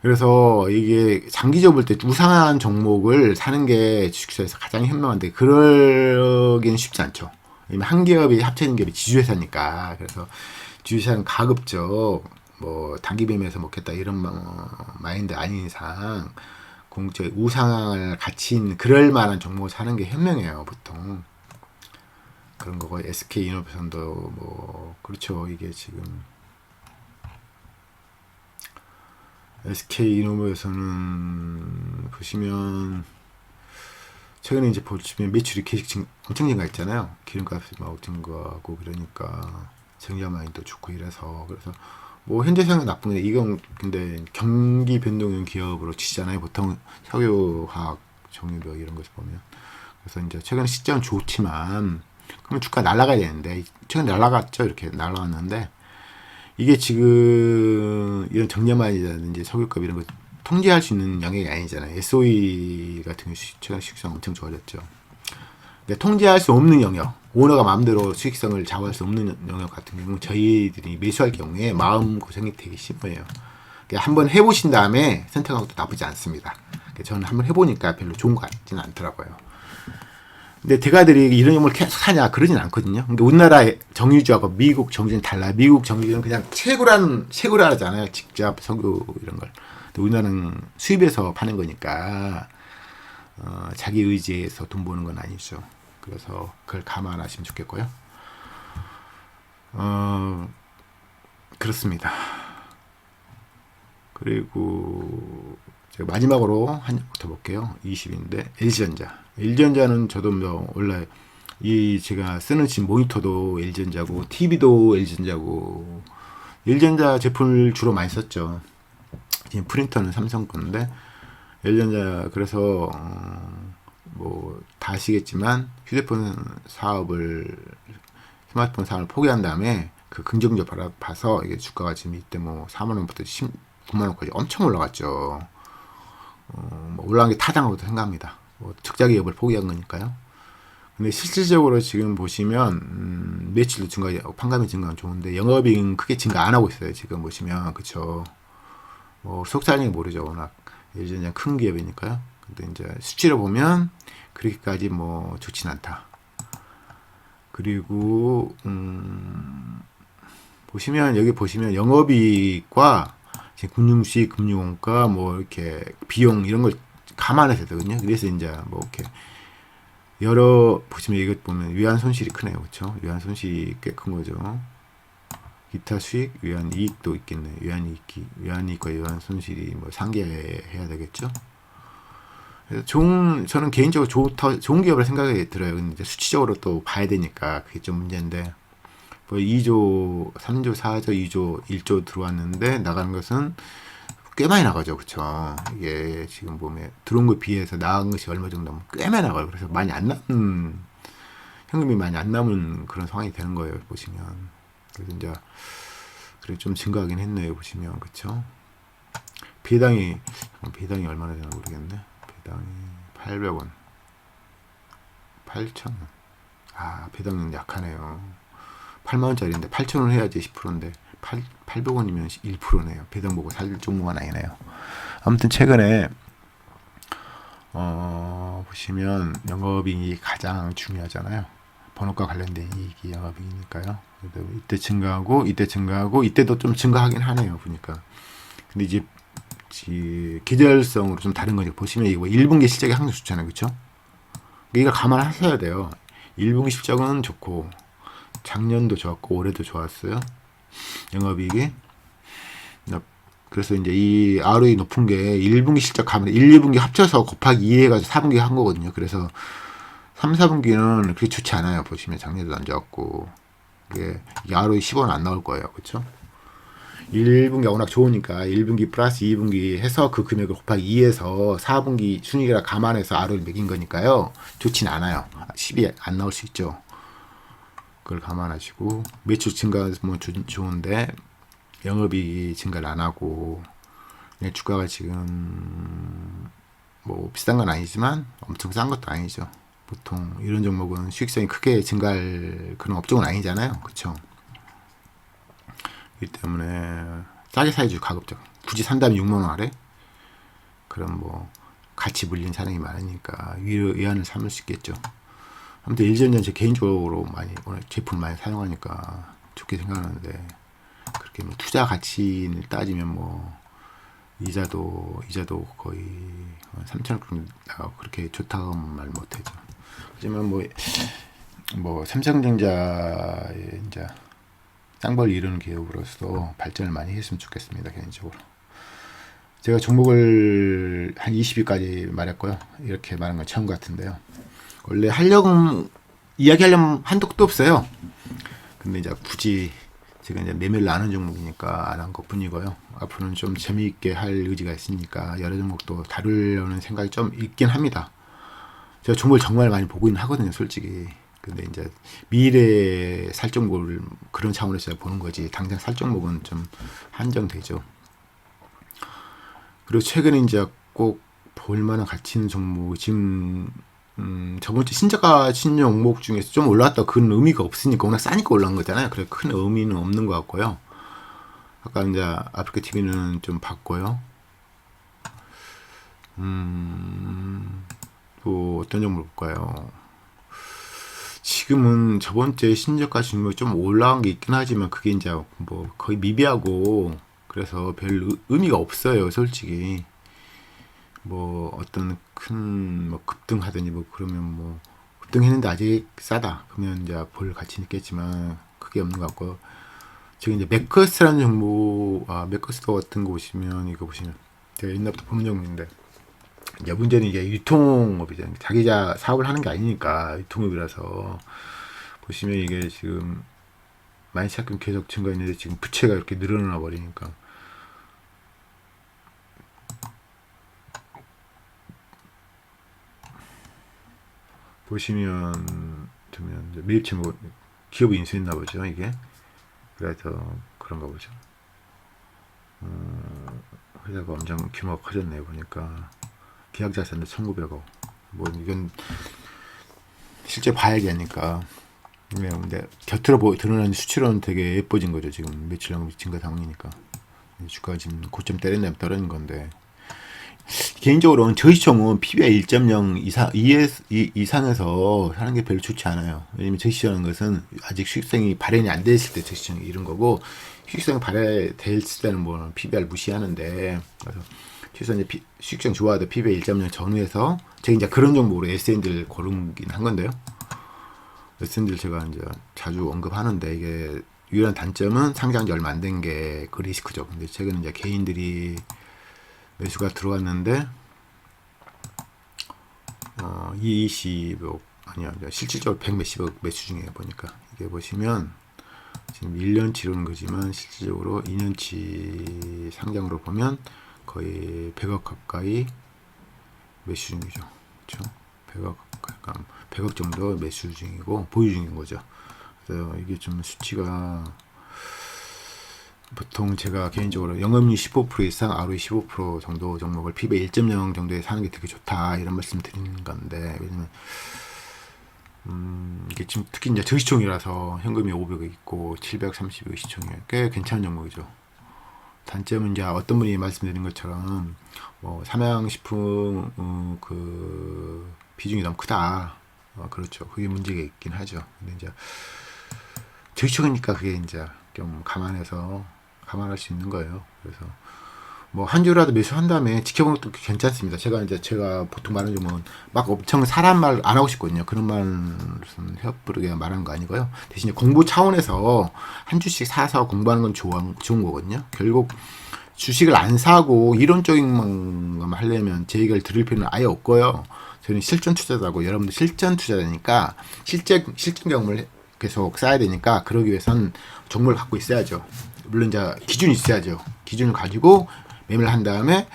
그래서 이게 장기적으로 볼 때 우상한 종목을 사는 게 주식시장에서 가장 현명한데 그러기는 쉽지 않죠. 왜냐면 한 기업이 합쳐진 기업이 지주회사니까. 그래서 주식시장은 가급적 뭐 단기 매매해서 먹겠다 이런 마인드 아닌 이상 공적 우상을 같이 있는 그럴 만한 종목을 사는 게 현명해요, 보통. 그런 거고 SK 이노베이션도 뭐 그렇죠. 이게 지금 SK 이노베이션은 보시면 최근에 이제 보시면 매출이 계속 엄청 증가했잖아요. 기름값이 막 증가하고 그러니까 정자마인도 좋고 이래서 그래서 뭐 현재 상황 나쁜 게 이건 근데 경기 변동형 기업으로 치잖아요. 보통 석유화학, 정유벽 이런 것을 보면 그래서 이제 최근에 시장은 좋지만 그러면 주가 날아가야 되는데 최근에 날아갔죠. 이렇게 날아갔는데 이게 지금 이런 정제마이라든지 석유값 이런 거 통제할 수 있는 영역이 아니잖아요. SOE 같은 경우 최근 수익성 엄청 좋아졌죠. 근데 통제할 수 없는 영역, 오너가 마음대로 수익성을 좌우할 수 없는 영역 같은 경우는 저희들이 매수할 경우에 마음 고생이 되게 심해요. 한번 해보신 다음에 선택하는 것도 나쁘지 않습니다. 저는 한번 해보니까 별로 좋은 것 같지는 않더라고요. 근데 대가들이 이런 종목을 계속 사냐 그러진 않거든요. 근데 우리나라 정유주하고 미국 정유주는 달라. 미국 정유주는 그냥 채굴을 하잖아요. 직접 석유 이런 걸. 근데 우리나라는 수입해서 파는 거니까 자기 의지에서 돈 버는 건 아니죠. 그래서 그걸 감안하시면 좋겠고요. 그렇습니다. 그리고 제가 마지막으로 한 장 더 볼게요. 20인데 LG전자는 저도 뭐 원래 제가 쓰는 지금 모니터도 LG전자고 TV도 LG전자고 LG전자 제품을 주로 많이 썼죠. 지금 프린터는 삼성 건데 LG전자 그래서 뭐 다 아시겠지만 스마트폰 사업을 포기한 다음에 그 긍정적 봐서 이게 주가가 지금 이때 뭐 4만 원부터 19만 원까지 엄청 올라갔죠. 뭐 올라간 게 타당하다고 생각합니다. 뭐 적자 기업을 포기한 거니까요. 근데 실질적으로 지금 보시면 매출도 증가하고 판관비 증가는 좋은데 영업이익은 크게 증가 안 하고 있어요. 지금 보시면 그쵸. 뭐 속살링이 모르죠. 워낙 예전에 큰 기업이니까요. 근데 이제 수치로 보면 그렇게까지 뭐 좋진 않다. 그리고 보시면 여기 보시면 영업이익과 금융수익, 금융원가, 뭐 이렇게 비용 이런 걸 감안해서 되거든요. 그래서 이제 뭐 이렇게 보시면 이것 보면 외환 손실이 크네요, 그렇죠? 외환 손실이 꽤 큰 거죠. 기타 수익, 외환 이익도 있겠네. 외환 이익과 외환 손실이 뭐 상계해야 되겠죠. 그래서 저는 개인적으로 좋은 기업을 생각이 들어요. 근데 수치적으로 또 봐야 되니까 그게 좀 문제인데. 2조, 3조, 4조, 2조, 1조 들어왔는데 나가는 것은 꽤 많이 나가죠. 그쵸? 이게 지금 보면 들어온 거에 비해서 나간 것이 얼마 정도 나면 꽤 많이 나가요. 그래서 많이 안 남은, 현금이 많이 안 남은 그런 상황이 되는 거예요. 보시면. 그래서 이제, 그래 좀 증가하긴 했네요. 보시면. 그쵸? 배당이 얼마나 되나 모르겠네. 배당이 800원. 8,000원. 배당은 약하네요. 8만원짜리인데 8,000원 해야지 10%인데 800원이면 1%네요. 배당 보고 살 종목은 아니네요. 아무튼 최근에 보시면 영업이익이 가장 중요하잖아요. 번호과 관련된 이익이 영업이익이니까요. 이때 증가하고 이때도 좀 증가하긴 하네요. 보니까. 근데 이제 계절성으로 좀 다른 거죠. 보시면 이거 1분기 실적이 항상 좋잖아요. 그렇죠? 이걸 감안하셔야 돼요. 1분기 실적은 좋고 작년도 좋았고 올해도 좋았어요. 영업이익이. 그래서 이제 이 ROE 높은 게 1분기 실적 감안, 1, 2분기 합쳐서 곱하기 2 해가지고 4분기 한 거거든요. 그래서 3, 4분기는 그렇게 좋지 않아요. 보시면 작년도 안 좋았고 이게 ROE 10원 안 나올 거예요. 그렇죠? 1분기가 워낙 좋으니까 1분기 플러스 2분기 해서 그 금액을 곱하기 2해서 4분기 순이익이라 감안해서 ROE를 매긴 거니까요. 좋진 않아요. 10이 안 나올 수 있죠. 그걸 감안하시고 매출 증가 뭐 좋은데 영업이익이 증가를 안 하고 주가가 지금 뭐 비싼 건 아니지만 엄청 싼 것도 아니죠. 보통 이런 종목은 수익성이 크게 증가할 그런 업종은 아니잖아요. 그렇죠? 그렇기 때문에 싸게 사야죠. 가급적. 굳이 산다면 6만 원 아래? 그럼 뭐 같이 물린 사람이 많으니까 위안을 삼을 수 있겠죠. 아무튼 일전년 제 개인적으로 많이 오늘 제품 많이 사용하니까 좋게 생각하는데 그렇게 뭐 투자 가치를 따지면 뭐 이자도 거의 3천원 정도 나가고 그렇게 좋다고 말 못하죠. 하지만 뭐 삼성전자의 이제 쌍벌 이루는 기업으로서 발전을 많이 했으면 좋겠습니다. 개인적으로. 제가 종목을 한 20위까지 말했고요. 이렇게 말한 건 처음 같은데요. 원래 이야기하려면 한도 끝도 없어요. 근데 이제 굳이 제가 이제 매매를 안 하는 종목이니까 안 한 것 뿐이고요. 앞으로는 좀 재미있게 할 의지가 있으니까 여러 종목도 다루려는 생각이 좀 있긴 합니다. 제가 종목을 정말 많이 보고 있는 하거든요, 솔직히. 근데 이제 미래에 살 종목을 그런 차원에서 보는 거지 당장 살 종목은 좀 한정되죠. 그리고 최근에 이제 꼭 볼만한 가치 있는 종목 지금 저번주 신저가 종목 중에서 좀 올라왔다 그런 의미가 없으니까 워낙 싸니까 올라온 거잖아요. 그래 큰 의미는 없는 것 같고요. 아까 이제 아프리카 TV는 좀 봤고요. 또 어떤 종목을 볼까요? 지금은 저번주에 신저가 종목이 좀 올라온 게 있긴 하지만 그게 이제 뭐 거의 미비하고 그래서 별 의미가 없어요, 솔직히. 뭐 어떤 큰 뭐 급등하더니 뭐 그러면 뭐 급등했는데 아직 싸다 그러면 이제 볼 가치는 있겠지만 그게 없는 것 같고 지금 이제 맥커스라는 종목 맥커스 같은 거 보시면 이거 보시면 제가 옛날부터 보는 종목인데 이제 문제는 이게 유통업이잖아요. 자기자 사업을 하는 게 아니니까 유통업이라서 보시면 이게 지금 많이 시작금 계속 증가했는데 지금 부채가 이렇게 늘어나 버리니까 보시면 매입체 뭐 기업이 인수했나 보죠 이게. 그래서 그런가 보죠. 회사가 엄청 규모가 커졌네요 보니까. 계약자산도 1,900억. 뭐 이건 실제 봐야겠니까. 근데 곁으로 드러나는 수치로는 되게 예뻐진 거죠. 지금 매출량 증가 상황이니까. 주가가 지금 고점 때렸나면 떨어진 건데. 개인적으로는 저시총은 PBR 1.0 이상에서 하는 게 별로 좋지 않아요. 왜냐면 저시총이라는 것은 아직 수익성이 발현이 안 됐을 때 저시총이 이런 거고, 수익성이 발현됐을 때는 뭐 PBR 무시하는데, 그래서 최소한 이제 수익성 좋아도 PBR 1.0 전후에서 제가 이제 그런 종목으로 S&D를 고르긴 한 건데요. S&D를 제가 이제 자주 언급하는데 이게 유일한 단점은 상장지 얼마 안 된 게 그 리스크죠. 근데 최근에 이제 개인들이 매수가 들어왔는데 220억 아니야 실질적으로 100몇십억 매수 중에 보니까 이게 보시면 지금 1년치로는 거지만 실질적으로 2년치 상장으로 보면 거의 100억 가까이 매수 중이죠. 그렇죠? 100억 가까이 100억 정도 매수 중이고 보유 중인 거죠. 그래서 이게 좀 수치가 보통 제가 개인적으로 영업이익 15% 이상 ROE 15% 정도 종목을 PB 1.0 정도에 사는 게 되게 좋다 이런 말씀 드리는 건데 왜냐면 이게 지금 특히 이제 저시총이라서 현금이 500억 있고 730억 시총이 꽤 괜찮은 종목이죠. 단점은 이제 어떤 분이 말씀드린 것처럼 뭐 삼양식품 그 비중이 너무 크다. 그렇죠. 그게 문제가 있긴 하죠. 근데 이제 저시총이니까 그게 이제 좀 감안할 수 있는 거예요. 그래서 뭐 한 주라도 매수한 다음에 지켜보는 것도 괜찮습니다. 제가 보통 말하는 종목은 막 엄청 사람 말 안 하고 싶거든요. 그런 말은 헤어부르게 말하는 거 아니고요. 대신에 공부 차원에서 한 주씩 사서 공부하는 건 좋은 거거든요. 결국 주식을 안 사고 이론적인 것만 하려면 제 얘기를 들을 필요는 아예 없고요. 저는 실전 투자자고 여러분들 실전 투자자니까 실전 경험을 계속 쌓아야 되니까 그러기 위해선 종목을 갖고 있어야죠. 물론 이제 기준이 있어야죠. 기준을 가지고 매매를 한 다음에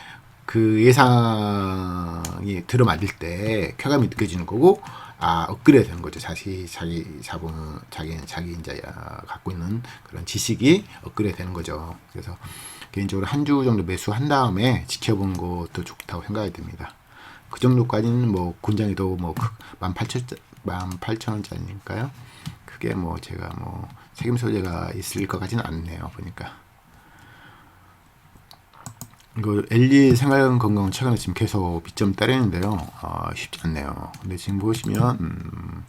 그 예상이 들어맞을 때 쾌감이 느껴지는 거고, 업그레이드 되는 거죠. 자기 자본, 자기 이제 갖고 있는 그런 지식이 업그레이드 되는 거죠. 그래서 개인적으로 한 주 정도 매수한 다음에 지켜본 것도 좋다고 생각이 듭니다. 그 정도까지는 뭐 군장이도 뭐 18,000원짜리니까요. 그게 뭐 제가 뭐 책임 소재가 있을 것 같지는 않네요. 보니까. 이거 LG 생활건강은 최근에 지금 계속 비점 따르는데요. 쉽지 않네요. 근데 지금 보시면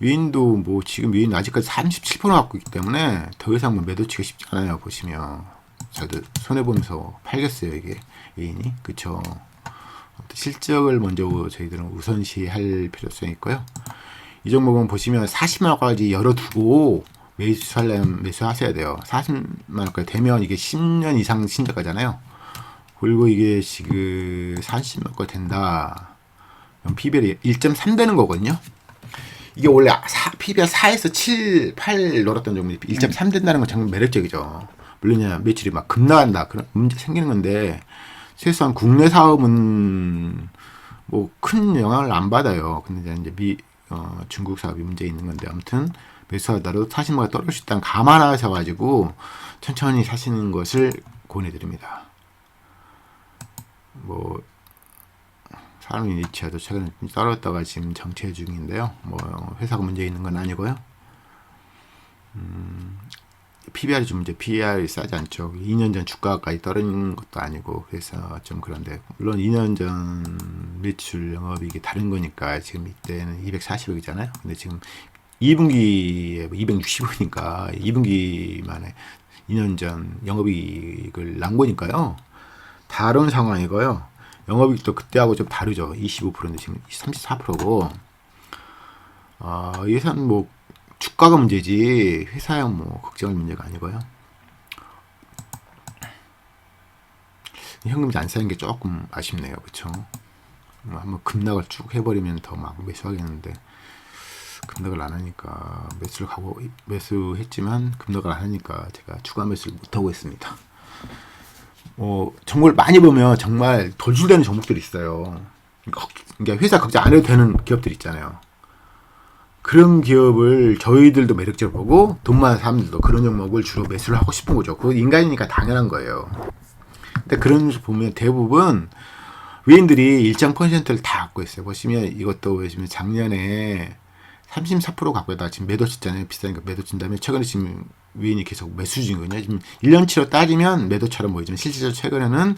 위인도 뭐 지금 위인 아직까지 37% 갖고 있기 때문에 더 이상 뭐 매도치가 쉽지 않아요. 보시면 저도 손해 보면서 팔겠어요. 이게 위인이 그쵸. 실적을 먼저 저희들은 우선시할 필요성이 있고요. 이 종목은 보시면 40만 원까지 열어두고 매수하셔야 돼요. 40만 원까지 되면 이게 10년 이상 신저가잖아요. 그리고 이게 지금 40만 원까지 된다. 그럼 PBR이 1.3 되는 거거든요. 이게 원래 PBR 4에서 7, 8 놀았던 종목이 1.3 된다는 건 정말 매력적이죠. 물론 매출이 막 급나간다 그런 문제 생기는 건데 최소한 국내 사업은 뭐 큰 영향을 안 받아요. 근데 이제 중국 사업이 문제 있는 건데 아무튼 매수하더라도 40만 원 떨어질 수 있다는 감안하셔가지고 천천히 사시는 것을 권해드립니다. 뭐 사람이 니치아도 최근에 떨어졌다가 지금 정체 중인데요. 뭐 회사가 문제 있는 건 아니고요. PBR이 좀 이제 PER이 싸지 않죠. 2년 전 주가까지 떨어진 것도 아니고 그래서 좀 그런데 물론 2년 전 매출 영업이익이 다른 거니까 지금 이때는 240억이잖아요. 근데 지금 2분기에 260억이니까 2분기 만에 2년 전 영업이익을 난 거니까요. 다른 상황이고요. 영업이익도 그때하고 좀 다르죠. 25%인데 지금 34%고 예산 뭐 주가가 문제지 회사야 뭐 걱정할 문제가 아니고요. 현금이 안 쌓이는 게 조금 아쉽네요. 그쵸? 한번 급락을 쭉 해버리면 더 막 매수하겠는데 급락을 안 하니까 매수했지만 급락을 안 하니까 제가 추가 매수를 못하고 있습니다. 정보를 많이 보면 정말 돌출되는 종목들이 있어요. 그러니까 회사 걱정 안 해도 되는 기업들 있잖아요. 그런 기업을 저희들도 매력적으로 보고 돈 많은 사람들도 그런 종목을 주로 매수를 하고 싶은 거죠. 그거 인간이니까 당연한 거예요. 근데 그런 모습 보면 대부분 외인들이 일정 퍼센트를 다 갖고 있어요. 보시면 이것도 보시면 작년에 34% 갖고 있다가 지금 매도 쳤잖아요. 비싸니까 매도 친 다음에 최근에 지금 외인이 계속 매수 중이거든요. 지금 1년치로 따지면 매도처럼 보이지만 실제로 최근에는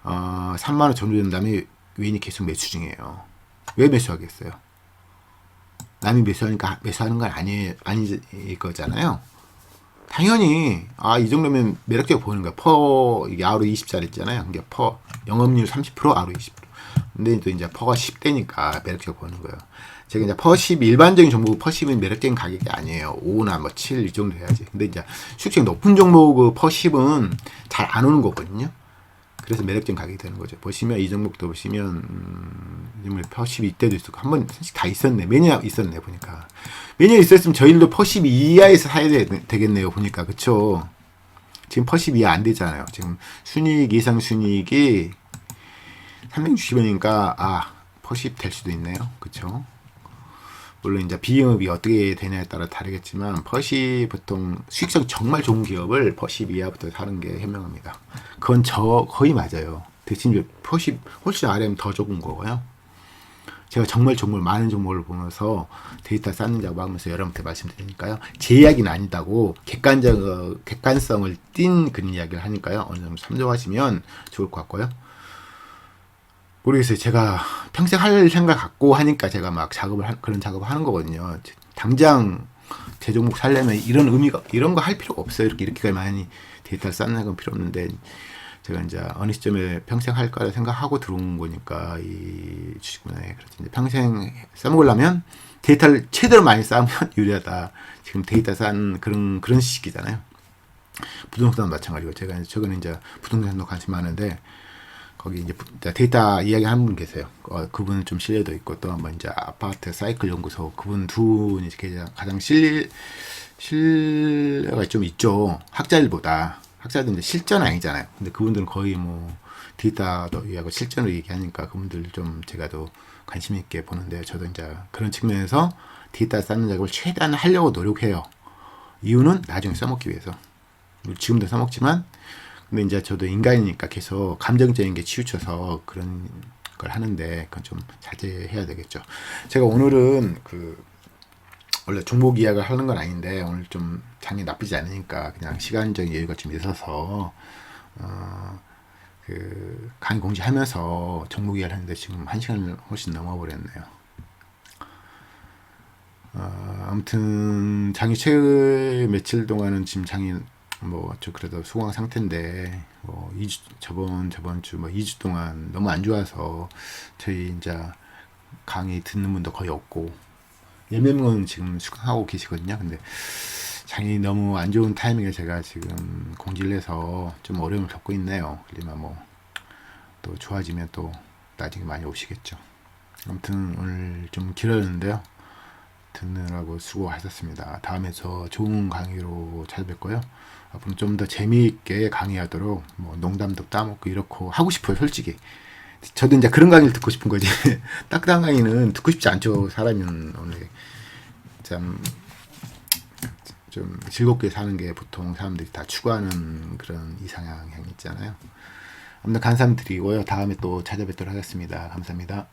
3만 원 정도 된 다음에 외인이 계속 매수 중이에요. 왜 매수하겠어요? 남이 매수하니까 매수하는 건 아닐 거잖아요. 당연히 이 정도면 매력적으로 보이는 거야. 이게 ROE 20짜리 있잖아요. 이게 영업률 30%, ROE 20%. 근데 또 이제 퍼가 10대니까 매력적으로 보이는 거예요. 제가 이제 퍼10 일반적인 종목 퍼10은 매력적인 가격이 아니에요. 5나 뭐 7 이 정도 해야지. 근데 이제 수익성이 높은 종목 퍼10은 잘 안 오는 거거든요. 그래서 매력적인 가격이 되는 거죠. 보시면 이 종목도 보시면 퍼10 이때도 있었고 한번 다 있었네. 매년 있었네 보니까. 매년 있었으면 저희들도 퍼10 이하에서 사야 되겠네요. 보니까 그쵸. 지금 퍼10 이하 안 되잖아요. 지금 순이익 이상 순이익이 360원이니까 퍼10 될 수도 있네요. 그쵸. 물론 이제 비영업이 어떻게 되냐에 따라 다르겠지만 퍼시 보통 수익성 정말 좋은 기업을 퍼시 이하부터 사는 게 현명합니다. 그건 거의 맞아요. 대신 퍼시 훨씬 아래면 더 좋은 거고요. 제가 정말 많은 종목을 보면서 데이터 쌓는 작업하면서 여러분한테 말씀드리니까요. 제 이야기는 아니다고 객관성을 띈 그런 이야기를 하니까요. 어느 정도 참조하시면 좋을 것 같고요. 모르겠어요. 제가 평생 할 생각 갖고 하니까 제가 막 그런 작업을 하는 거거든요. 당장 제 종목 살려면 이런 거 할 필요가 없어요. 이렇게까지 많이 데이터를 쌓는 건 필요 없는데, 제가 이제 어느 시점에 평생 할 거라 생각하고 들어온 거니까 이 주식문화에 그렇지 이제 평생 써먹으려면 데이터를 최대로 많이 쌓으면 유리하다. 지금 데이터 쌓은 그런 시기잖아요. 부동산도 마찬가지고 제가 이제 최근에 이제 부동산도 관심 많은데 거기 이제 데이터 이야기하는 분 계세요. 그분은 좀 신뢰도 있고 또 한번 이제 아파트 사이클 연구소 그분 두 분이 가장 신뢰가 좀 있죠. 학자들보다. 학자들은 이제 실전 아니잖아요. 근데 그분들은 거의 뭐 데이터도 이야기하고 실전을 얘기하니까 그분들 좀 제가 더 관심 있게 보는데 저도 이제 그런 측면에서 데이터 쌓는 작업을 최대한 하려고 노력해요. 이유는 나중에 써먹기 위해서. 지금도 써먹지만 근데 이제 저도 인간이니까 계속 감정적인 게 치우쳐서 그런 걸 하는데 그건 좀 자제해야 되겠죠. 제가 오늘은 원래 종목 이야기를 하는 건 아닌데 오늘 좀 장이 나쁘지 않으니까 그냥 시간적인 여유가 좀 있어서 강의 공지하면서 종목 이야기를 하는데 지금 1시간을 훨씬 넘어버렸네요. 아무튼 장이 최근 며칠 동안은 지금 장이 저 그래도 수강 상태인데 저번 주 2주 동안 너무 안 좋아서 저희 이제 강의 듣는 분도 거의 없고 몇 명은 지금 수강하고 계시거든요. 근데 장이 너무 안 좋은 타이밍에 제가 지금 공지를 해서 좀 어려움을 겪고 있네요. 그러면 또 좋아지면 또 나중에 많이 오시겠죠. 아무튼 오늘 좀 길었는데요. 듣느라고 수고하셨습니다. 다음에 저 좋은 강의로 찾아뵐거요. 앞으로 좀 더 재미있게 강의하도록 농담도 따먹고 이렇고 하고 싶어요. 솔직히 저도 이제 그런 강의를 듣고 싶은 거지. 딱딱한 강의는 듣고 싶지 않죠. 사람은 오늘 좀 즐겁게 사는 게 보통 사람들이 다 추구하는 그런 이상향 있잖아요. 아무튼 감사드리고요. 다음에 또 찾아뵙도록 하겠습니다. 감사합니다.